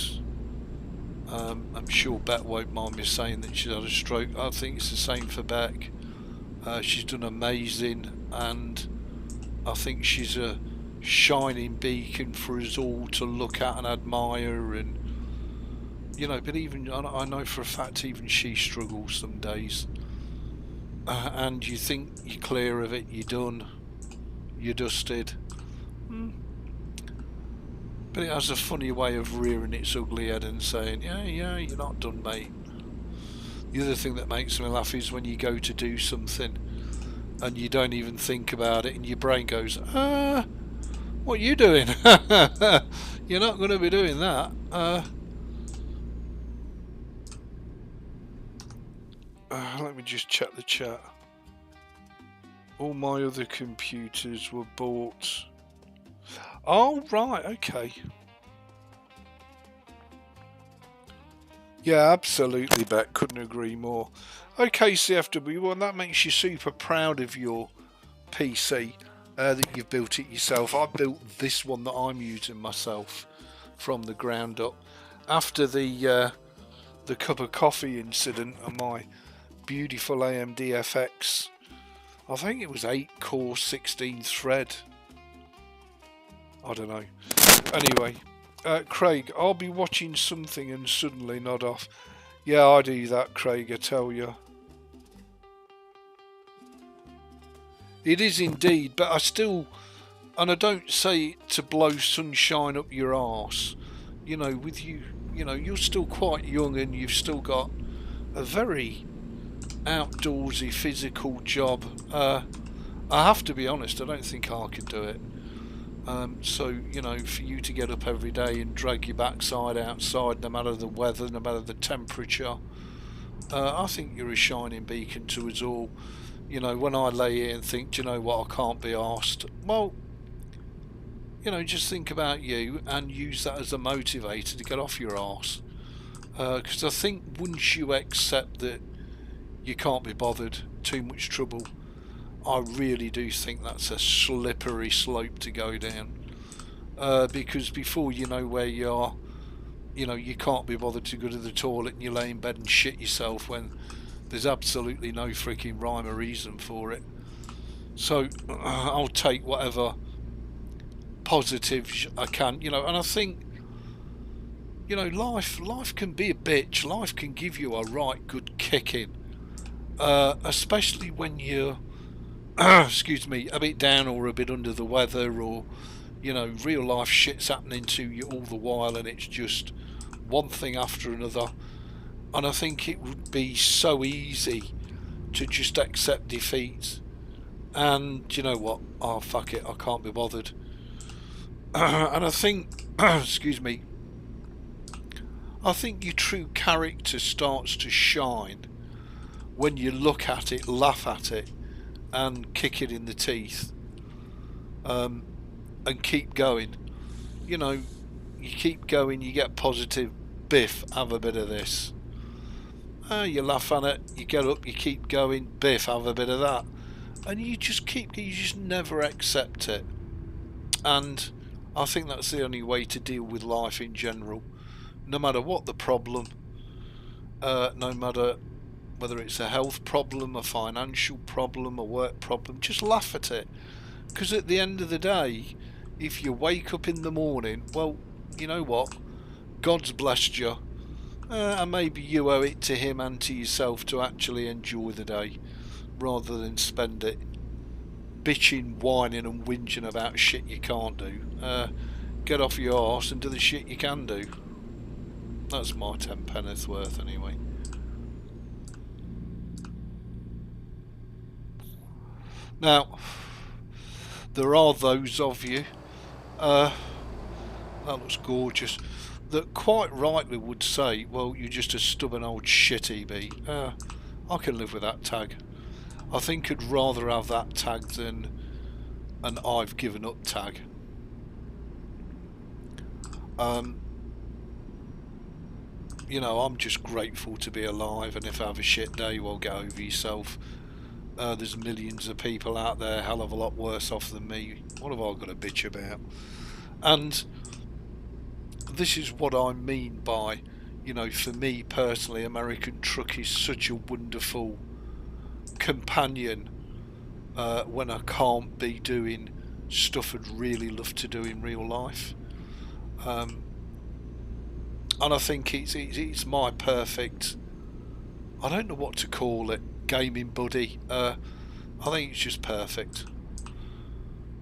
I'm sure Beck won't mind me saying that she's had a stroke. I think it's the same for Beck. She's done amazing, and I think she's a shining beacon for us all to look at and admire. And you know, but even I know for a fact even she struggles some days. And you think you're clear of it, you're done, you're dusted. But it has a funny way of rearing its ugly head and saying, yeah, you're not done, mate. The other thing that makes me laugh is when you go to do something and you don't even think about it and your brain goes, what are you doing? You're not going to be doing that. Let me just check the chat. All my other computers were bought. Oh, right, okay. Yeah, absolutely, Bet. Couldn't agree more. Okay, CFW, well, that makes you super proud of your PC, that you've built it yourself. I built this one that I'm using myself from the ground up. After the cup of coffee incident and my beautiful AMD FX, I think it was 8 core 16 thread. I don't know. Anyway, Craig, I'll be watching something and suddenly nod off. Yeah, I do that, Craig, I tell you. It is indeed, but I still, and I don't say it to blow sunshine up your arse. You know, with you, you know, you're still quite young and you've still got a very outdoorsy physical job. I have to be honest, I don't think I could do it. So, you know, for you to get up every day and drag your backside outside, no matter the weather, no matter the temperature, I think you're a shining beacon to us all. You know, when I lay here and think, do you know what, I can't be arsed, well, you know, just think about you and use that as a motivator to get off your arse. Because I think once you accept that you can't be bothered, too much trouble, I really do think that's a slippery slope to go down. Because before you know where you are, you know, you can't be bothered to go to the toilet and you lay in bed and shit yourself when there's absolutely no freaking rhyme or reason for it. So I'll take whatever positives I can, you know, and I think, you know, life can be a bitch. Life can give you a right good kicking, especially when you're excuse me, a bit down or a bit under the weather, or, you know, real life shit's happening to you all the while and it's just one thing after another. And I think it would be so easy to just accept defeat and, you know what, oh fuck it, I can't be bothered. And I think excuse me, I think your true character starts to shine when you look at it, laugh at it, and kick it in the teeth, and keep going. You know, you keep going, you get positive, biff, have a bit of this. You laugh at it, you get up, you keep going, biff, have a bit of that. And you just never accept it. And I think that's the only way to deal with life in general. No matter what the problem, no matter whether it's a health problem, a financial problem, a work problem, just laugh at it. Because at the end of the day, if you wake up in the morning, well, you know what, God's blessed you, and maybe you owe it to him and to yourself to actually enjoy the day, rather than spend it bitching, whining and whinging about shit you can't do. Get off your arse and do the shit you can do. That's my 10 penneth worth anyway. Now, there are those of you, that looks gorgeous, that quite rightly would say, well, you're just a stubborn old shit, Eb. I can live with that tag. I think I'd rather have that tag than an I've given up tag. You know, I'm just grateful to be alive, and if I have a shit day, well, get over yourself. There's millions of people out there hell of a lot worse off than me. What have I got to bitch about? And this is what I mean by, you know, for me personally, American Truck is such a wonderful companion when I can't be doing stuff I'd really love to do in real life. And I think it's my perfect, I don't know what to call it, gaming buddy. I think it's just perfect.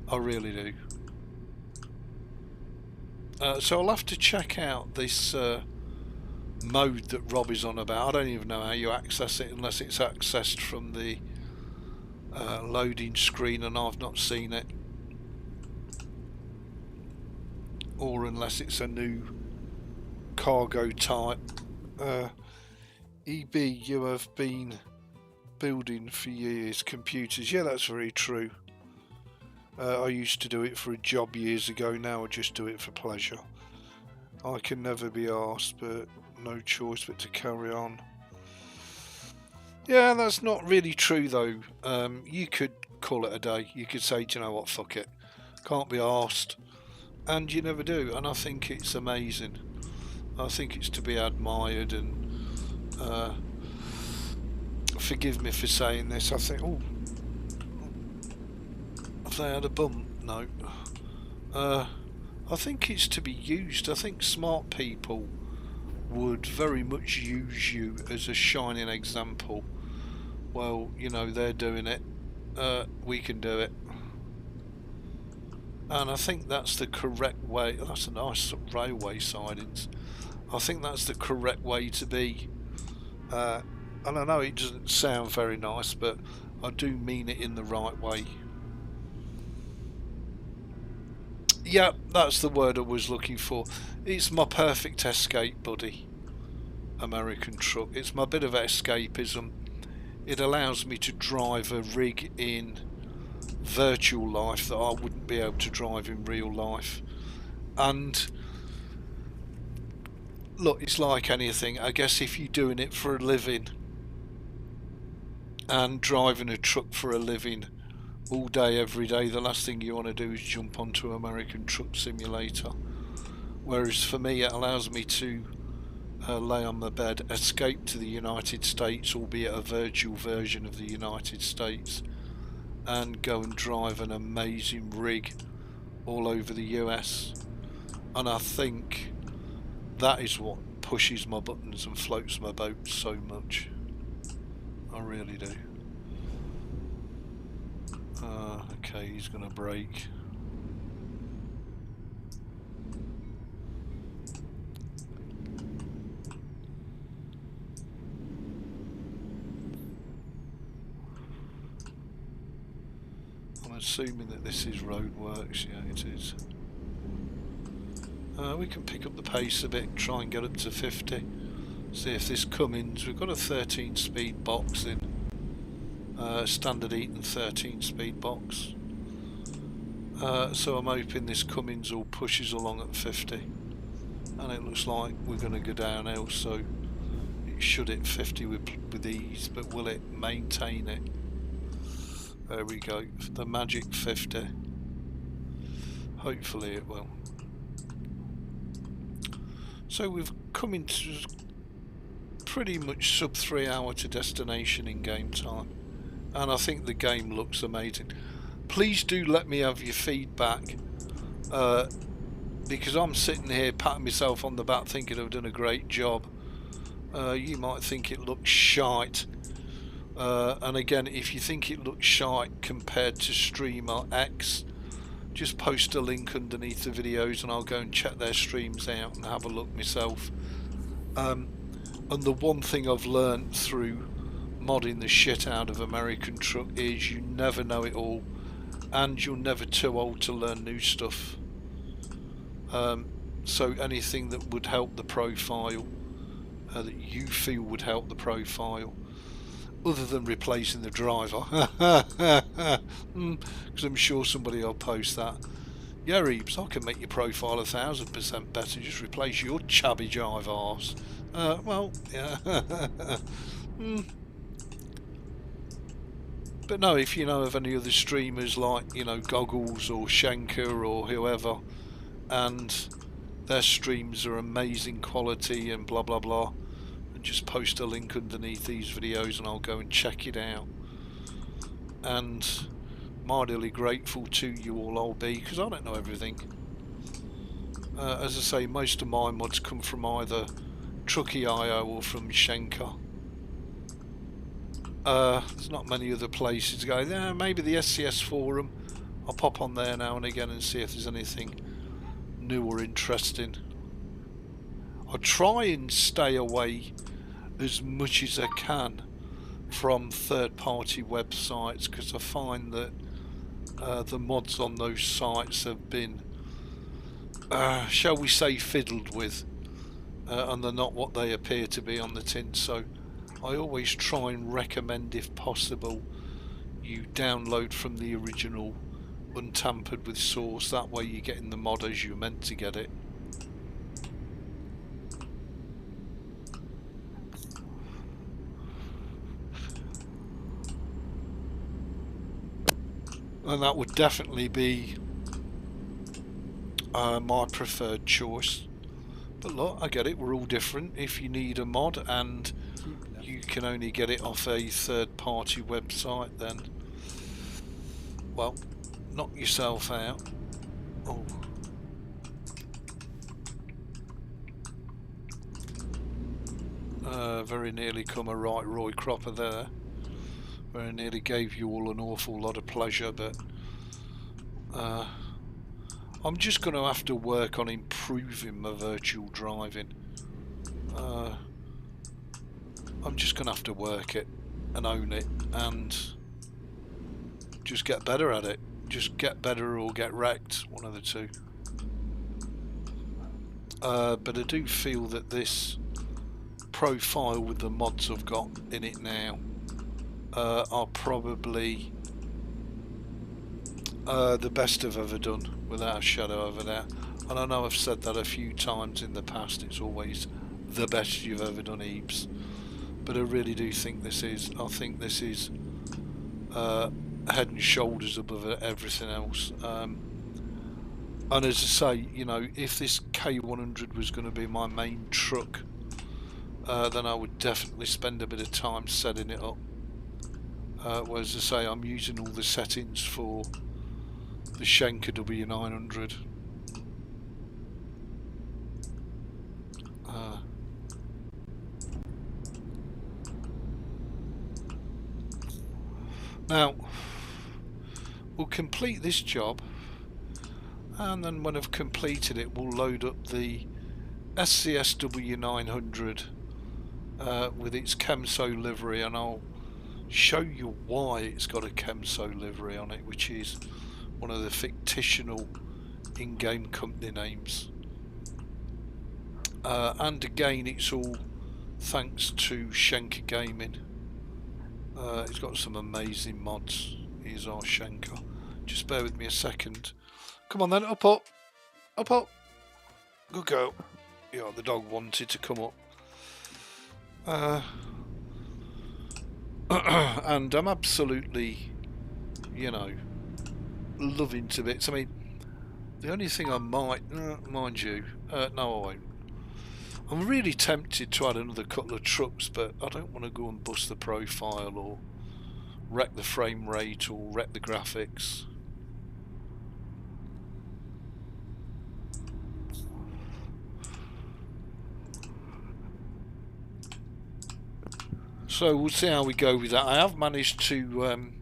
I really do. So I'll have to check out this mode that Rob is on about. I don't even know how you access it unless it's accessed from the loading screen, and I've not seen it, or unless it's a new cargo type. EB, you have been building for years computers. Yeah, that's very true. I used to do it for a job years ago. Now I just do it for pleasure. I can never be asked, but no choice but to carry on. Yeah, that's not really true though. You could call it a day. You could say, do you know what, fuck it, can't be asked, and you never do. And I think it's amazing. I think it's to be admired. And forgive me for saying this, I think, oh, have they had a bump? No. I think it's to be used. I think smart people would very much use you as a shining example. Well, you know, they're doing it, we can do it. And I think that's the correct way. That's a nice railway sidings. I think that's the correct way to be. And I know it doesn't sound very nice, but I do mean it in the right way. Yeah, that's the word I was looking for. It's my perfect escape buddy, American truck. It's my bit of escapism. It allows me to drive a rig in virtual life that I wouldn't be able to drive in real life. And look, it's like anything. I guess if you're doing it for a living and driving a truck for a living all day, every day, the last thing you want to do is jump onto American Truck Simulator. Whereas for me, it allows me to lay on my bed, escape to the United States, albeit a virtual version of the United States, and go and drive an amazing rig all over the US. And I think that is what pushes my buttons and floats my boat so much. I really do. Okay, he's gonna brake. I'm assuming that this is roadworks. Yeah, it is. We can pick up the pace a bit, try and get up to 50. See if this Cummins, we've got a 13 speed box in. Standard Eaton 13 speed box. So I'm hoping this Cummins all pushes along at 50. And it looks like we're going to go downhill, so it should hit 50 with ease, but will it maintain it? There we go, the magic 50. Hopefully it will. So we've come into pretty much sub 3 hour to destination in game time, and I think the game looks amazing. Please do let me have your feedback, because I'm sitting here patting myself on the back thinking I've done a great job. You might think it looks shite, and again, if you think it looks shite compared to Streamer X, just post a link underneath the videos and I'll go and check their streams out and have a look myself. And the one thing I've learnt through modding the shit out of American Truck is you never know it all, and you're never too old to learn new stuff. So anything that would help the profile, that you feel would help the profile, other than replacing the driver, because I'm sure somebody will post that. Yeah, Ebeez, I can make your profile 1000% better, just replace your chubby jive arse. Well, yeah. But no, if you know of any other streamers like, you know, Goggles or Shaneke or whoever, and their streams are amazing quality and blah blah blah, and just post a link underneath these videos and I'll go and check it out. And mightily grateful to you all I'll be, because I don't know everything. As I say, most of my mods come from either Trucky.io or from Shaneke. There's not many other places to go. Yeah, maybe the SCS forum. I'll pop on there now and again and see if there's anything new or interesting. I try and stay away as much as I can from third-party websites, because I find that the mods on those sites have been, shall we say, fiddled with, and they're not what they appear to be on the tin. So I always try and recommend, if possible, you download from the original, untampered with source. That way you're getting the mod as you're meant to get it. And that would definitely be my preferred choice. But look, I get it, we're all different. If you need a mod and you can only get it off a third-party website, then, well, knock yourself out. Oh. Very nearly come a right Roy Cropper there. Very nearly gave you all an awful lot of pleasure, but I'm just going to have to work on improving my virtual driving. I'm just going to have to work it and own it and just get better at it. Just get better or get wrecked, one of the two. But I do feel that this profile with the mods I've got in it now are probably the best I've ever done, without a shadow of a doubt. And I know I've said that a few times in the past, it's always the best you've ever done, Ebeez. But I really do think this is, I think this is head and shoulders above everything else. And as I say, you know, if this K100 was going to be my main truck, then I would definitely spend a bit of time setting it up. Whereas I say, I'm using all the settings for the Shaneke W900. Now, we'll complete this job, and then when I've completed it, we'll load up the SCS W900 with its Chemso livery, and I'll show you why it's got a Chemso livery on it, which is one of the fictional in-game company names. And again, it's all thanks to Shaneke Gaming. He's got some amazing mods. Here's our Shaneke. Just bear with me a second. Come on then, up, up, up, up. Good girl. Yeah, the dog wanted to come up. And I'm absolutely, you know, loving to bits. I mean, the only thing I might, mind you, no I won't. I'm really tempted to add another couple of trucks, but I don't want to go and bust the profile or wreck the frame rate or wreck the graphics. So we'll see how we go with that. I have managed to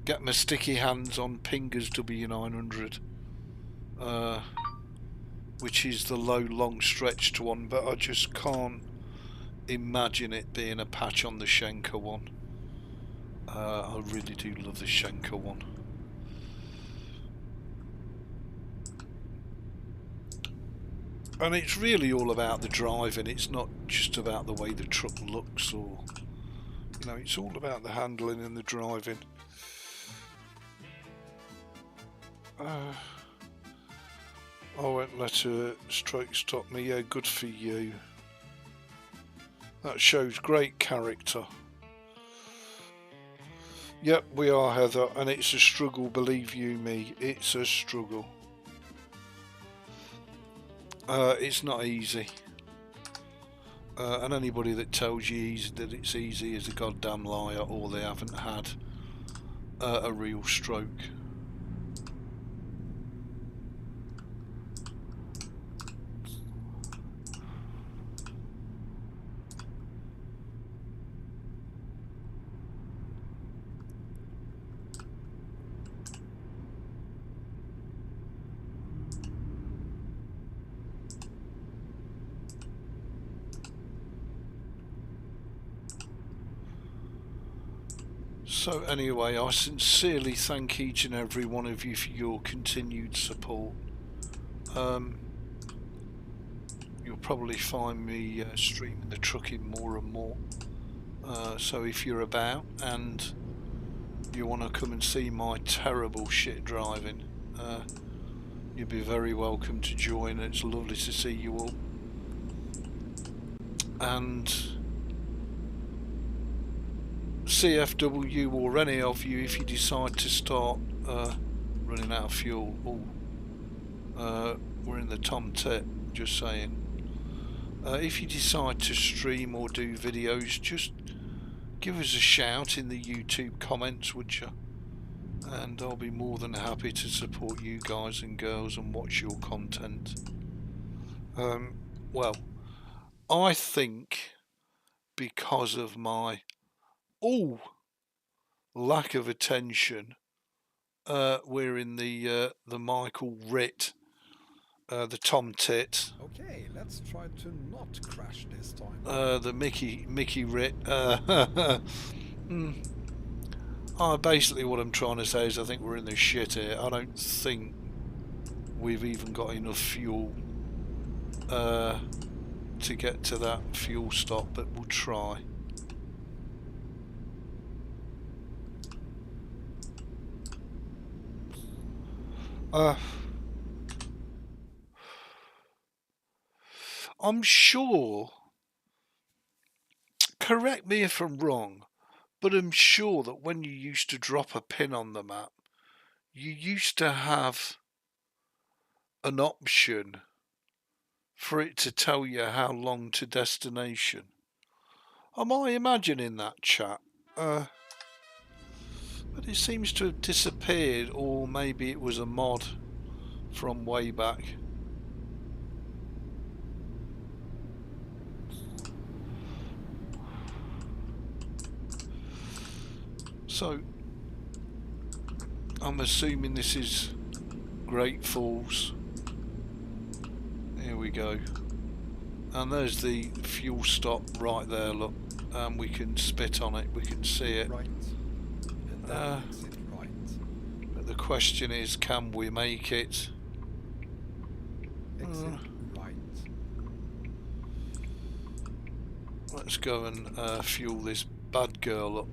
get my sticky hands on Pinger's W900, which is the low long stretched one, but I just can't imagine it being a patch on the Shaneke one. I really do love the Shaneke one. And it's really all about the driving. It's not just about the way the truck looks, or, you know, it's all about the handling and the driving. I won't let her straight stop me. Yeah, good for you. That shows great character. Yep, we are, Heather, and it's a struggle, believe you me, it's a struggle. It's not easy. And anybody that tells you that it's easy is a goddamn liar, or they haven't had a real stroke. So anyway, I sincerely thank each and every one of you for your continued support. You'll probably find me streaming the trucking more and more. So if you're about and you want to come and see my terrible shit driving, you'd be very welcome to join. It's lovely to see you all. And CFW or any of you, if you decide to start running out of fuel, we're in the tom tit, just saying. If you decide to stream or do videos, just give us a shout in the YouTube comments, would you? And I'll be more than happy to support you guys and girls and watch your content. Well, I think because of my lack of attention, we're in the Michael Ritt, the Tom Tit. Okay, let's try to not crash this time. The Mickey Ritt. Basically what I'm trying to say is I think we're in the shit here. I don't think we've even got enough fuel to get to that fuel stop, but we'll try. I'm sure, correct me if I'm wrong, but I'm sure that when you used to drop a pin on the map, you used to have an option for it to tell you how long to destination. Am I imagining that, chat? But it seems to have disappeared, or maybe it was a mod from way back. So, I'm assuming this is Great Falls. Here we go. And there's the fuel stop right there, look. And we can spit on it, we can see it. Right. And then exit right. But the question is, can we make it? Exit right. Let's go and fuel this bad girl up.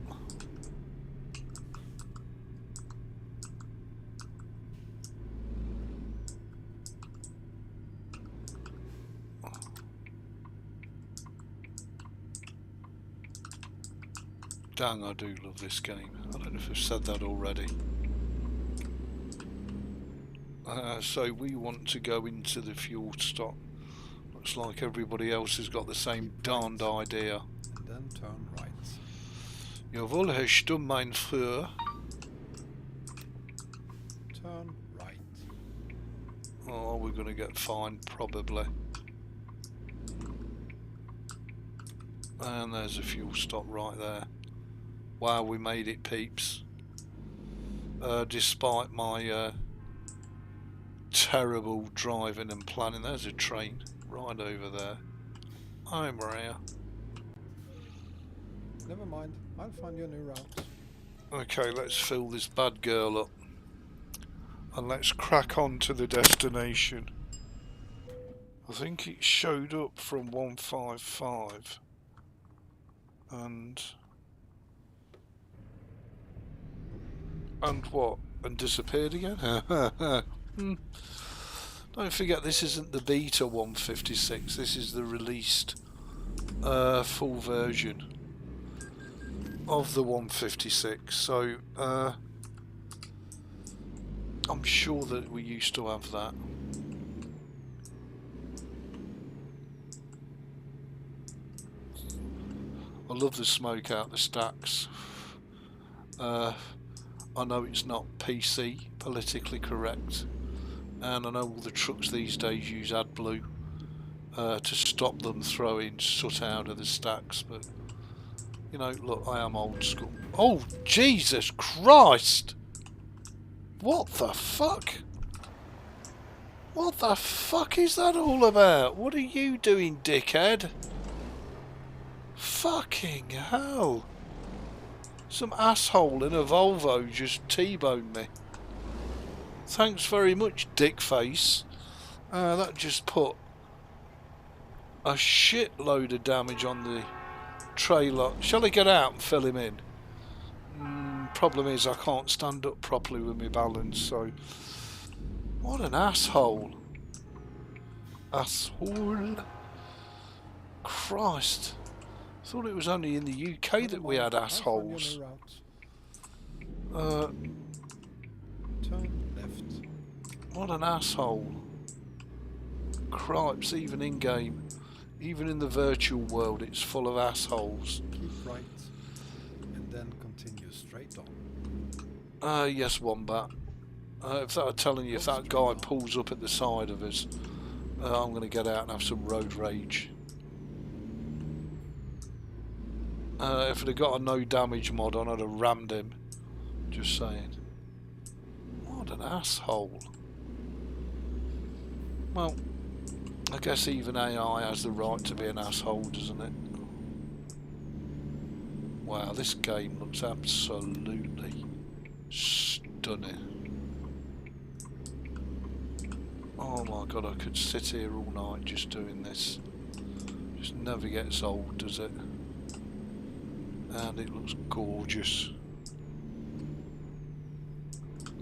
Dang, I do love this game. I don't know if I've said that already. So we want to go into the fuel stop. Looks like everybody else has got the same darned idea. And then turn right. Jawohl, Herr Stumm, mein Führer. Turn right. Oh, we're going to get fined, probably. And there's a fuel stop right there. Wow, we made it, peeps. Despite my terrible driving and planning. There's a train right over there. Hi, Maria. Never mind, I'll find you a new route. Okay, let's fill this bad girl up. And let's crack on to the destination. I think it showed up from 155. And what? And disappeared again? Don't forget, this isn't the beta 156, this is the released full version of the 156. So I'm sure that we used to have that. I love the smoke out the stacks. I know it's not PC, politically correct, and I know all the trucks these days use AdBlue to stop them throwing soot out of the stacks, but you know, look, I am old school. Oh, Jesus Christ! What the fuck? What the fuck is that all about? What are you doing, dickhead? Fucking hell. Some asshole in a Volvo just T-boned me. Thanks very much, dickface. That just put a shitload of damage on the trailer. Shall I get out and fill him in? Problem is I can't stand up properly with my balance, so... What an asshole. Asshole. Christ. I thought it was only in the UK that we had assholes. Turn left. What an asshole. Cripes, even in game. Even in the virtual world, it's full of assholes. Keep right, and then continue straight on. Yes, Wombat. If I'm telling you, if that guy pulls up at the side of us, I'm going to get out and have some road rage. If I'd have got a no damage mod on, I'd have rammed him. Just saying. What an asshole. Well, I guess even AI has the right to be an asshole, doesn't it? Wow, this game looks absolutely stunning. Oh my god, I could sit here all night just doing this. Just never gets old, does it? And it looks gorgeous.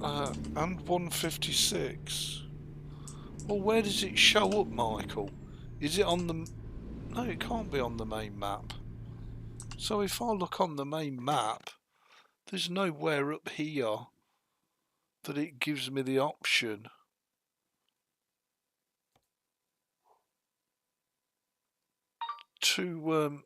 And 156. Well, where does it show up, Michael? Is it on the... No, it can't be on the main map. So if I look on the main map, there's nowhere up here that it gives me the option to...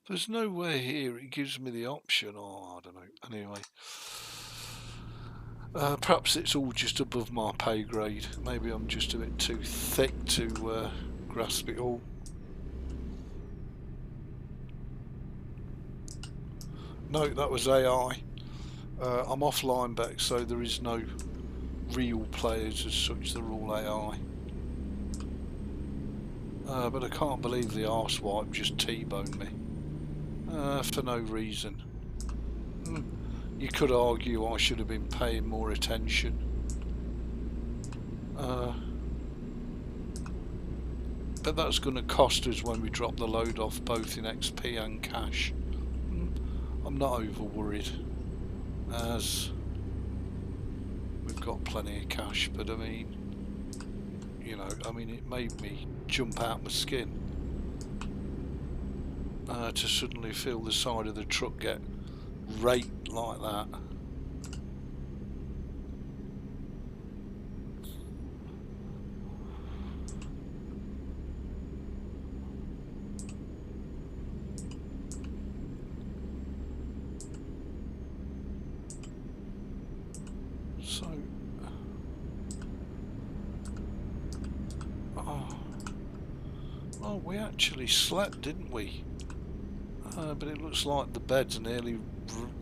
There's nowhere here it gives me the option. Oh, I don't know. Anyway. Perhaps it's all just above my pay grade. Maybe I'm just a bit too thick to grasp it all. No, that was AI. I'm offline back, so there is no real players as such. They're all AI. But I can't believe the arsewipe just T-boned me. For no reason. You could argue I should have been paying more attention. But that's going to cost us when we drop the load off, both in XP and cash. I'm not over worried, as we've got plenty of cash, but I mean, you know, it made me jump out my skin. To suddenly feel the side of the truck get raked like that. So, oh, we actually slept, didn't we? But it looks like the beds are nearly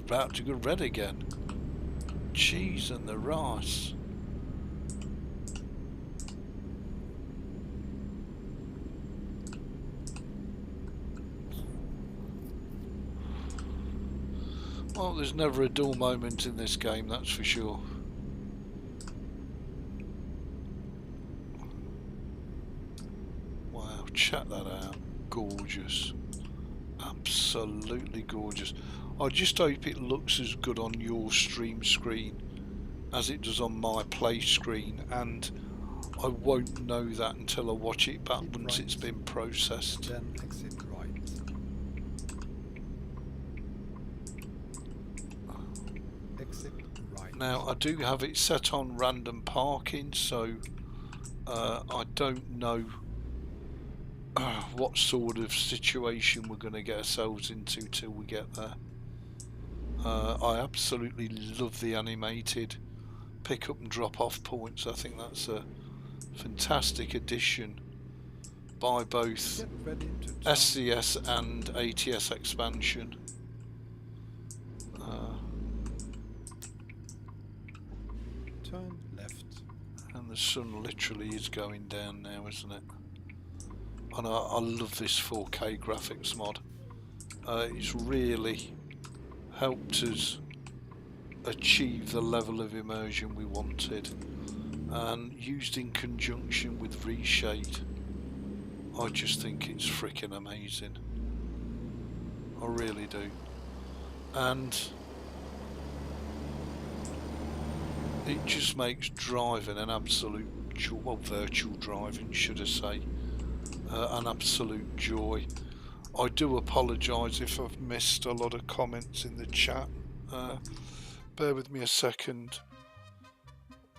about to go red again. Cheese and the rice. Well, there's never a dull moment in this game, that's for sure. Wow, check that out. Gorgeous. Absolutely gorgeous. I just hope it looks as good on your stream screen as it does on my play screen, and I won't know that until I watch it back once it's been processed. Then exit right. Exit right. Now I do have it set on random parking, so I don't know what sort of situation we're going to get ourselves into till we get there. I absolutely love the animated pick up and drop off points. I think that's a fantastic addition by both SCS and ATS expansion. Turn left. And The sun literally is going down now, isn't it? And I love this 4K graphics mod. It's really helped us achieve the level of immersion we wanted, and used in conjunction with reshade, I just think it's freaking amazing. I really do. And it just makes driving an absolute joy, well, virtual driving should I say, an absolute joy. I do apologise if I've missed a lot of comments in the chat. Bear with me a second.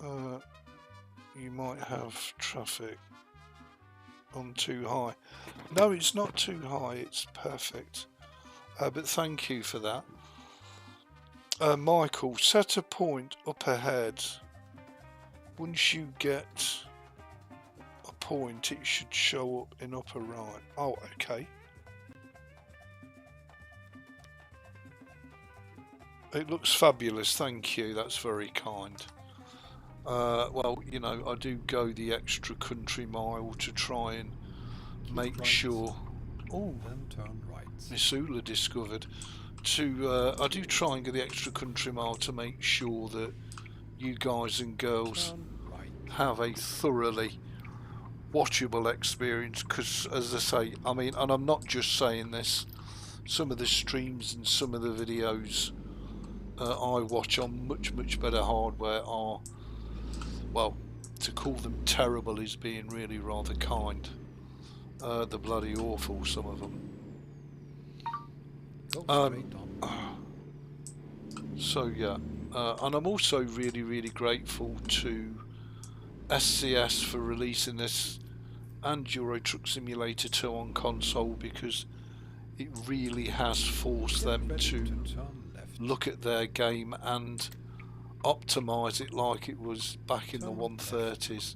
You might have traffic on too high. No, it's not too high, it's perfect. But thank you for that. Michael, set a point up ahead. Once you get a point, it should show up in upper right. Oh, okay. It looks fabulous, thank you, that's very kind. Well, you know, I do go the extra country mile to try and make sure... Oh, then turn right. Missoula discovered. I do try and go the extra country mile to make sure that you guys and girls have a thoroughly watchable experience, because as I say, I mean, and I'm not just saying this, some of the streams and some of the videos I watch on much better hardware are, well, to call them terrible is being really rather kind. They're bloody awful, some of them. So yeah, and I'm also really grateful to SCS for releasing this and Euro Truck Simulator 2 on console, because it really has forced them to look at their game and optimize it like it was back in the 130s.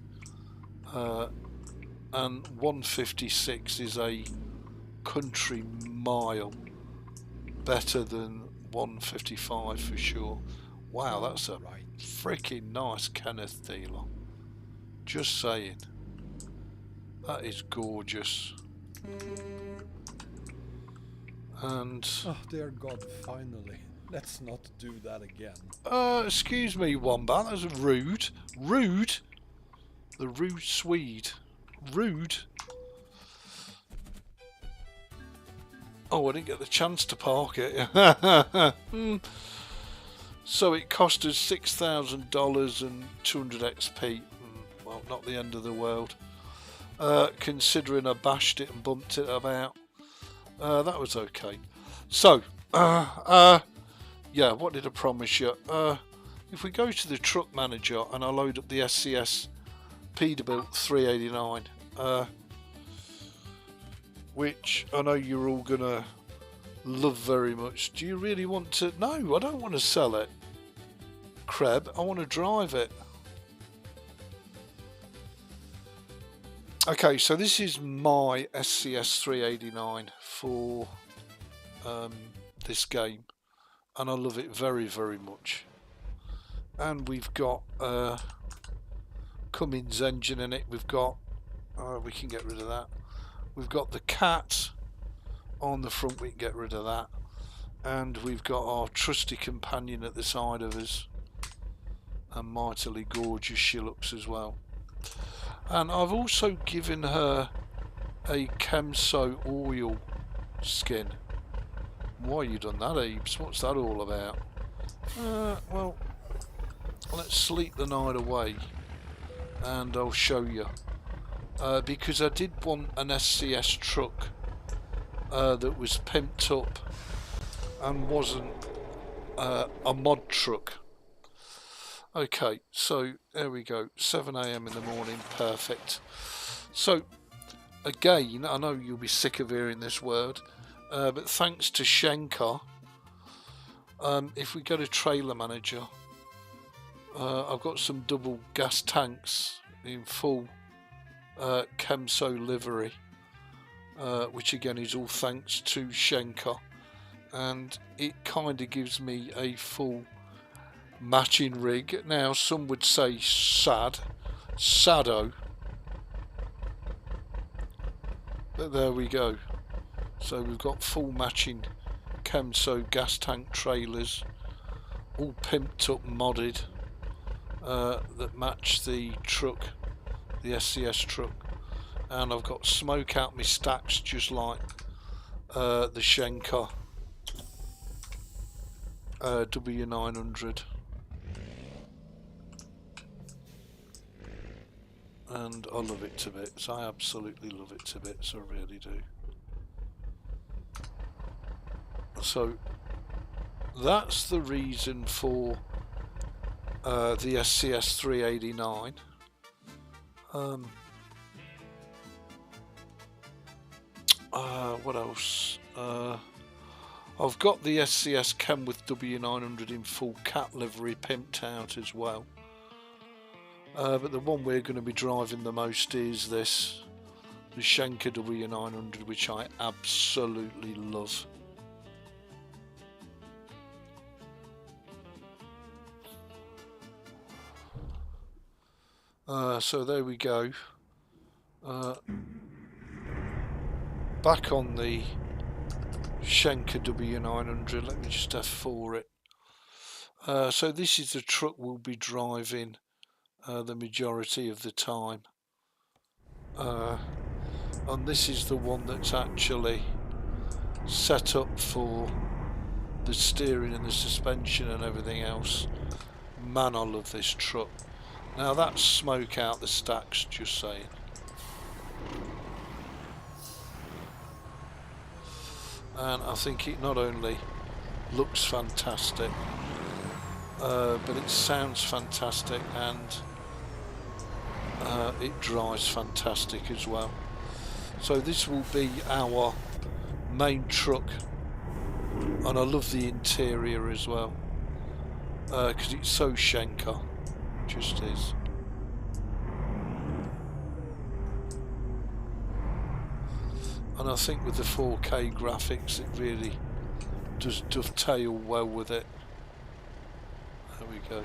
And 156 is a country mile better than 155 for sure. Wow, that's a freaking nice Kenneth dealer. Just saying. That is gorgeous. And oh dear God, finally. Let's not do that again. Excuse me, Wombat, that's rude. Rude? The rude Swede. Rude? Oh, I didn't get the chance to park it. So it cost us $6,000 and 200 XP. Well, not the end of the world. Considering I bashed it and bumped it about. That was okay. So, yeah, what did I promise you? If we go to the truck manager and I load up the SCS Peterbilt 389, which I know you're all gonna love very much. Do you really want to? No, I don't want to sell it, Kreb. I want to drive it. Okay, so this is my SCS 389 for this game, and I love it very much. And we've got Cummins engine in it. We've got we can get rid of that. We've got the cat on the front, we can get rid of that. And we've got our trusty companion at the side of us, and mightily gorgeous she looks as well. And I've also given her a Chemso oil skin. Why you done that, Ebeez? What's that all about? Well, let's sleep the night away and I'll show you. Because I did want an SCS truck that was pimped up and wasn't a mod truck. Okay, so there we go, 7 AM in the morning, perfect. So again, I know you'll be sick of hearing this word, but thanks to Shaneke, if we go to trailer manager, I've got some double gas tanks in full Chemso livery, which again is all thanks to Shaneke, and it kind of gives me a full matching rig. Now some would say sad, Sado. But there we go. So we've got full matching Kemso gas tank trailers, all pimped up, modded, that match the truck, the SCS truck. And I've got smoke out my stacks just like the Shaneke W900. And I love it to bits. I absolutely love it to bits. I really do. So that's the reason for the SCS 389. What else? I've got the SCS Kenworth W900 in full cat livery pimped out as well. But the one we're going to be driving the most is this, the Shaneke W900, which I absolutely love. So there we go. Back on the Shaneke W900, let me just F4 it. So this is the truck we'll be driving the majority of the time. And this is the one that's actually set up for the steering and the suspension and everything else. Man, I love this truck. Now that's smoke out the stacks, just saying. And I think it not only looks fantastic, but it sounds fantastic, and it drives fantastic as well. So this will be our main truck, and I love the interior as well, because it's so Shaneke. Just is. And I think with the 4K graphics it really does dovetail well with it. There we go.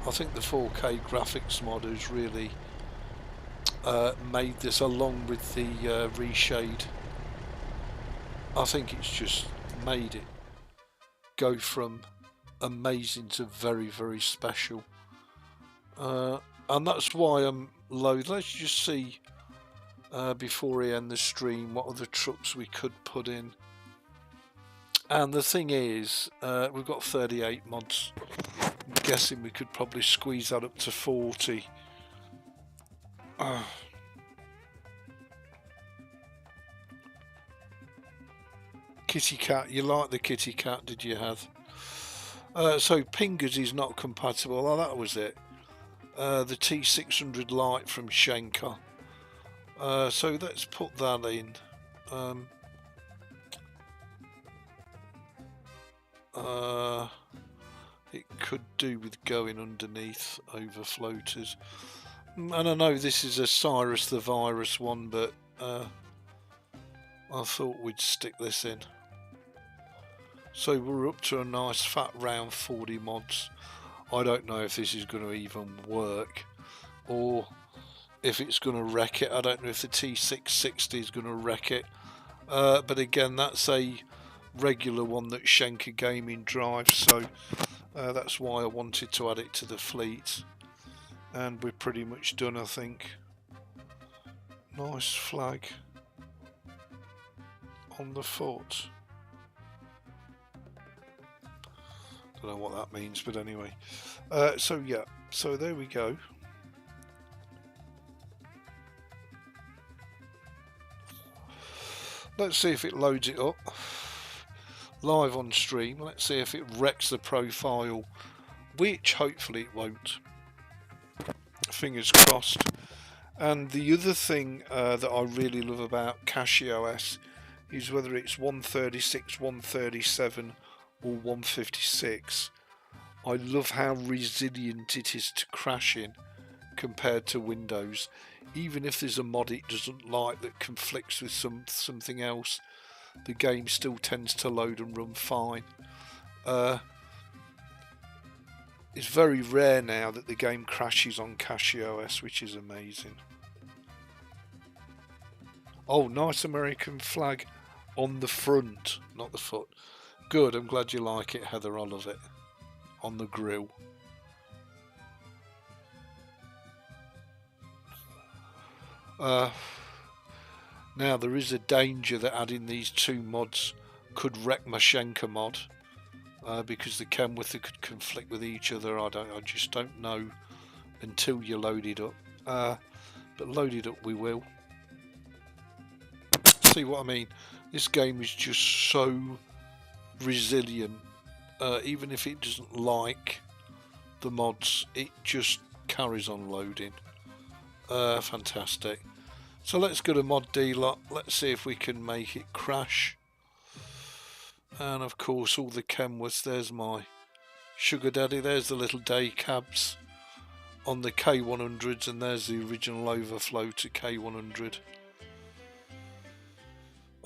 I think the 4K graphics mod has really made this, along with the reshade. I think it's just made it go from amazing to very, very special. And that's why I'm loath. Let's just see before we end the stream what other trucks we could put in. And the thing is, we've got 38 mods. I'm guessing we could probably squeeze that up to 40. Kitty cat, you like the kitty cat, did you have? So Pingers is not compatible. Oh, that was it. The T600 Lite from Shaneke. So let's put that in. It could do with going underneath over floaters. And I know this is a Cyrus the Virus one, but I thought we'd stick this in. So we're up to a nice fat round 40 mods. I don't know if this is going to even work, or if it's going to wreck it. I don't know if the T660 is going to wreck it. But again, that's a regular one that Shaneke Gaming drives, so that's why I wanted to add it to the fleet. And we're pretty much done, I think. Nice flag on the foot. Don't know what that means, but anyway. So yeah, so there we go. Let's see if it loads it up live on stream. Let's see if it wrecks the profile, which hopefully it won't. Fingers crossed. And the other thing that I really love about CachyOS is whether it's 136, 137 or 156, I love how resilient it is to crashing compared to Windows. Even if there's a mod it doesn't like that conflicts with something else, the game still tends to load and run fine. It's very rare now that the game crashes on CachyOS, which is amazing. Oh, nice American flag on the front, not the foot. Good, I'm glad you like it, Heather. I love it. On the grill. Now there is a danger that adding these two mods could wreck my Shaneke mod, because the Kenworth could conflict with each other. I just don't know until you load it up. But load it up we will. See what I mean? This game is just so resilient. Even if it doesn't like the mods, it just carries on loading. Fantastic. So let's go to mod dealer. Let's see if we can make it crash. And of course all the Kenworths. There's my sugar daddy. There's the little day cabs on the K100s, and there's the original overflow to K100.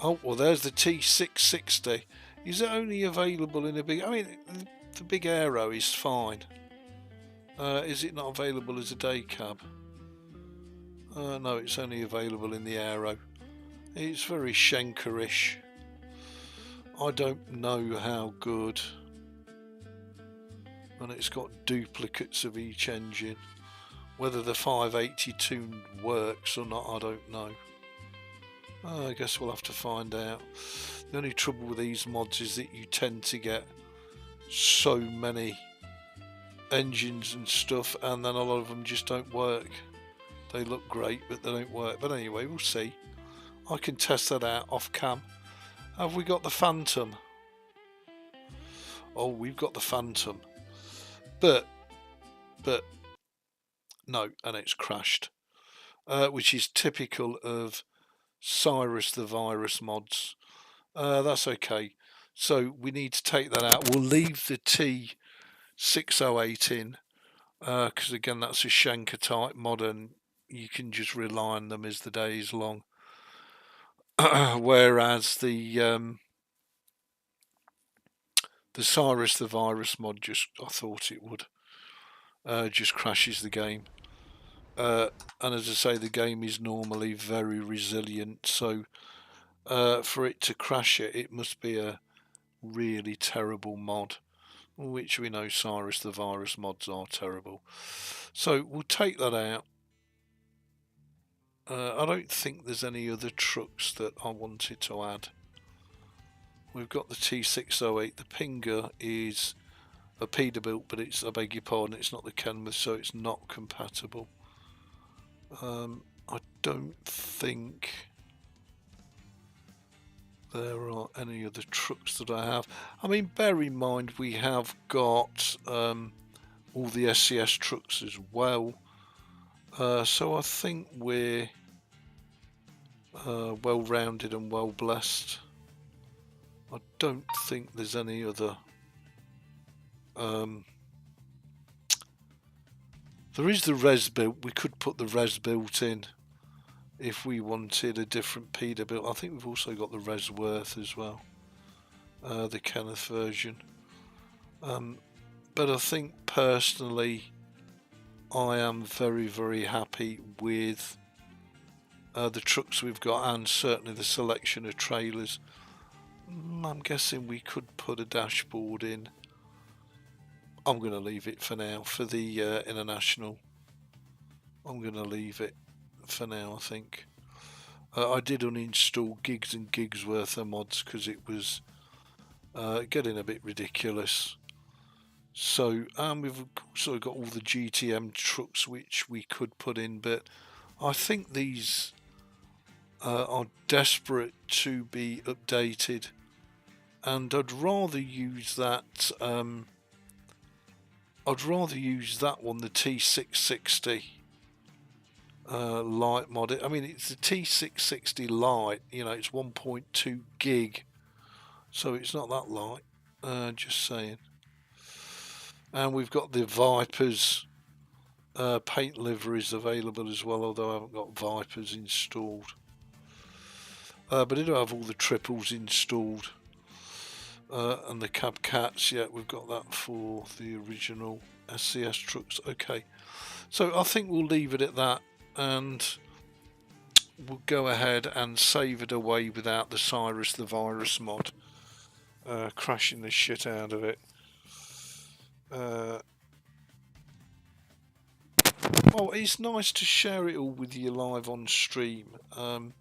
Oh, well, there's the T660. Is it only available in a big... I mean, the big aero is fine. Is it not available as a day cab? No, it's only available in the aero. It's very Shaneke-ish. I don't know how good. And it's got duplicates of each engine. Whether the 582 works or not, I don't know. I guess we'll have to find out. The only trouble with these mods is that you tend to get so many engines and stuff, and then a lot of them just don't work. They look great, but they don't work. But anyway, we'll see. I can test that out off cam. Have we got the Phantom? Oh, we've got the Phantom. But no, and it's crashed. Which is typical of Cyrus the Virus mods. That's okay. So we need to take that out. We'll leave the T608 in, because again that's a Shaneke type mod and you can just rely on them as the day is long. Whereas the Cyrus the Virus mod, just I thought it would, just crashes the game. And as I say, the game is normally very resilient, so for it to crash it must be a really terrible mod, which we know Cyrus the Virus mods are terrible. So we'll take that out. I don't think there's any other trucks that I wanted to add. We've got the T608. The Pinger is a Peterbilt, but it's, I beg your pardon, it's not the Kenworth, so it's not compatible. I don't think there are any other trucks that I have. I mean, bear in mind we have got all the SCS trucks as well. So I think we're well rounded and well blessed. I don't think there's any other. There is the res built. We could put the res built in if we wanted a different Peterbilt. I think we've also got the res worth as well, the Kenneth version. But I think personally I am very, very happy with the trucks we've got, and certainly the selection of trailers. I'm guessing we could put a dashboard in. I'm going to leave it for now. For the international, I'm going to leave it for now, I think. I did uninstall gigs and gigs worth of mods because it was getting a bit ridiculous. So we've also got all the GTM trucks which we could put in, but I think these are desperate to be updated, and I'd rather use that. I'd rather use that one, the T660 Lite mod. I mean, it's the T660 Lite. You know, it's 1.2 gig, so it's not that light. Just saying. And we've got the Vipers paint liveries available as well, although I haven't got Vipers installed. But I do have all the triples installed. And the Cab Cats, yeah, we've got that for the original. SCS trucks. Okay, so I think we'll leave it at that, and we'll go ahead and save it away without the Cyrus the Virus mod crashing the shit out of it. Well, it's nice to share it all with you live on stream, and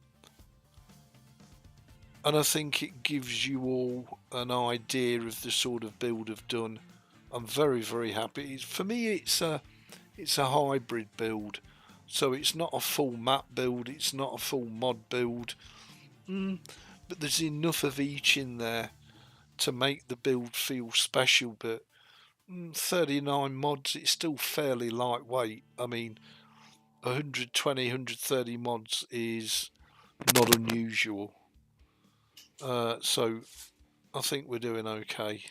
I think it gives you all an idea of the sort of build I've done. I'm very happy. For me, it's a hybrid build, so it's not a full map build, it's not a full mod build, but there's enough of each in there to make the build feel special. But 39 mods, it's still fairly lightweight. I mean, 120, 130 mods is not unusual. So I think we're doing okay.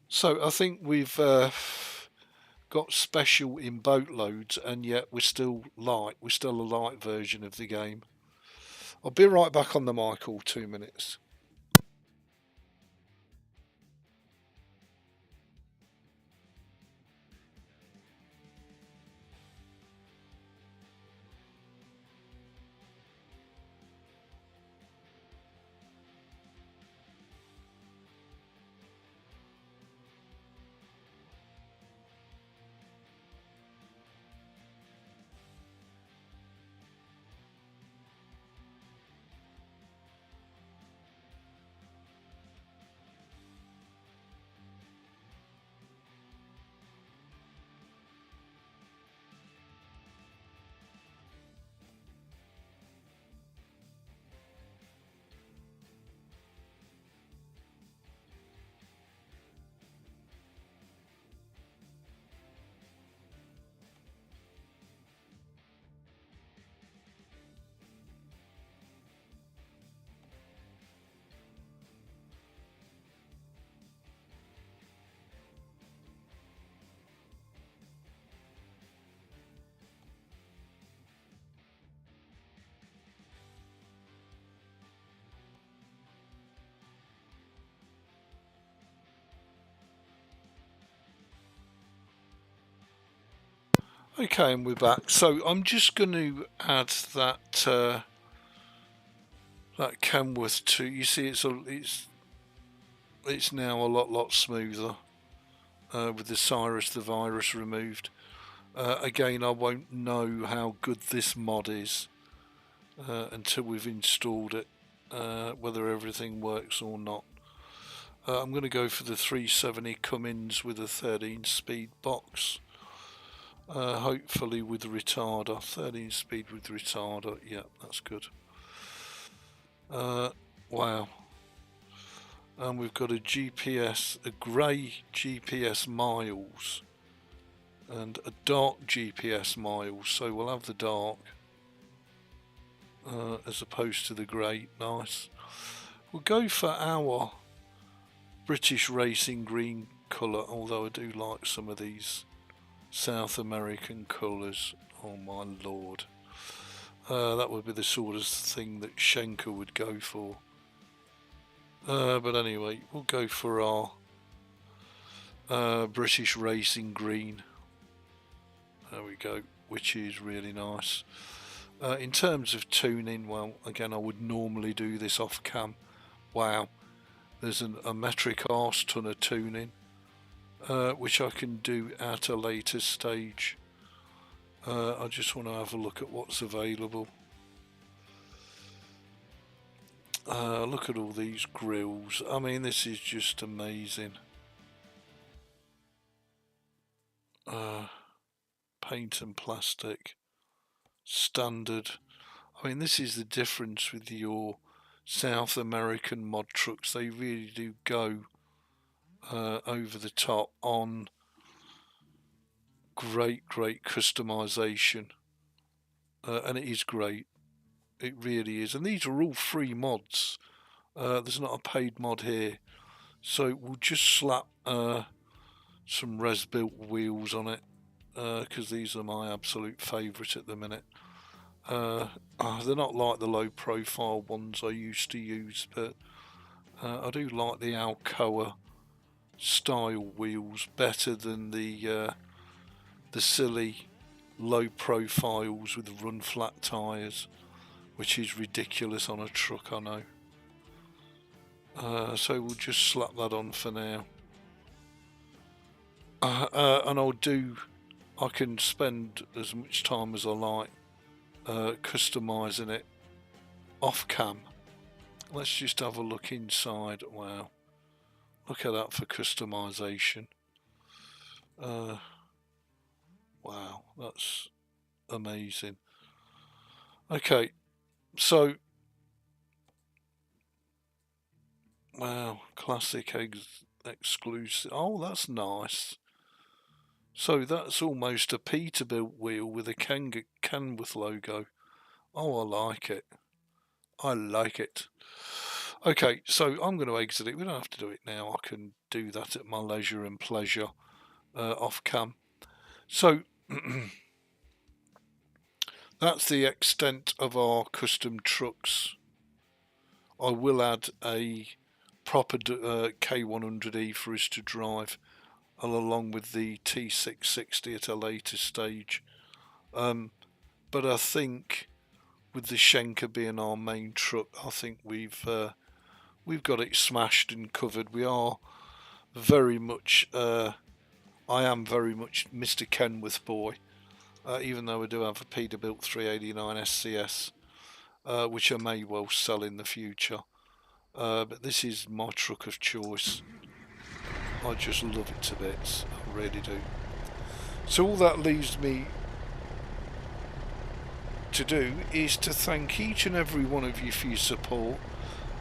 So I think we've got special in boatloads, and yet we're still light. We're still a light version of the game. I'll be right back on the mic, all 2 minutes. Okay, and we're back. So I'm just going to add that that Kenworth to. You see, it's now a lot smoother with the Cyrus the Virus removed. Again, I won't know how good this mod is until we've installed it, whether everything works or not. I'm going to go for the 370 Cummins with a 13-speed box. Hopefully with retarder, 13 speed with retarder. Yeah, that's good. Wow. And we've got a GPS, a grey GPS miles and a dark GPS miles. So we'll have the dark as opposed to the grey. Nice. We'll go for our British Racing green colour, although I do like some of these South American colours. Oh my lord. That would be the sort of thing that Shaneke would go for. But anyway, we'll go for our British Racing green. There we go, which is really nice. In terms of tuning, well, again, I would normally do this off cam. Wow, there's a metric arse ton of tuning. Which I can do at a later stage. I just want to have a look at what's available. Look at all these grills. I mean, this is just amazing. Paint and plastic. Standard. I mean, this is the difference with your South American mod trucks. They really do go over the top on great customization, and it is great. It really is. And these are all free mods. There's not a paid mod here, so we'll just slap some res built wheels on it because these are my absolute favourite at the minute. They're not like the low profile ones I used to use, but I do like the Alcoa style wheels better than the silly low profiles with the run flat tyres, which is ridiculous on a truck, I know. So we'll just slap that on for now. And I can spend as much time as I like customizing it off cam. Let's just have a look inside. Wow, look at that for customization. Wow, that's amazing. Okay, so wow, classic exclusive. Oh, that's nice. So that's almost a Peterbilt wheel with a Canworth logo. Oh, I like it. I like it. Okay, so I'm going to exit it. We don't have to do it now. I can do that at my leisure and pleasure off cam. So that's the extent of our custom trucks. I will add a proper K100E for us to drive along with the T660 at a later stage. But I think with the Shaneke being our main truck, I think we've got it smashed and covered. We are very much, I am very much Mr. Kenworth boy, even though I do have a Peterbilt 389 SCS, which I may well sell in the future. But this is my truck of choice. I just love it to bits, I really do. So all that leaves me to do is to thank each and every one of you for your support.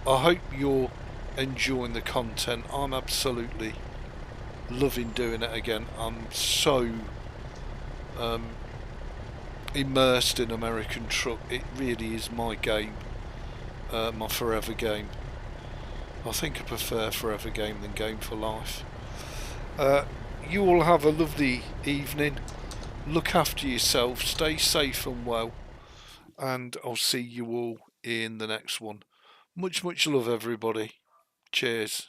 I hope you're enjoying the content. I'm absolutely loving doing it again. I'm so immersed in American truck. It really is my game, my forever game. I think I prefer forever game than game for life. You all have a lovely evening. Look after yourself, stay safe and well, and I'll see you all in the next one. Much love, everybody. Cheers.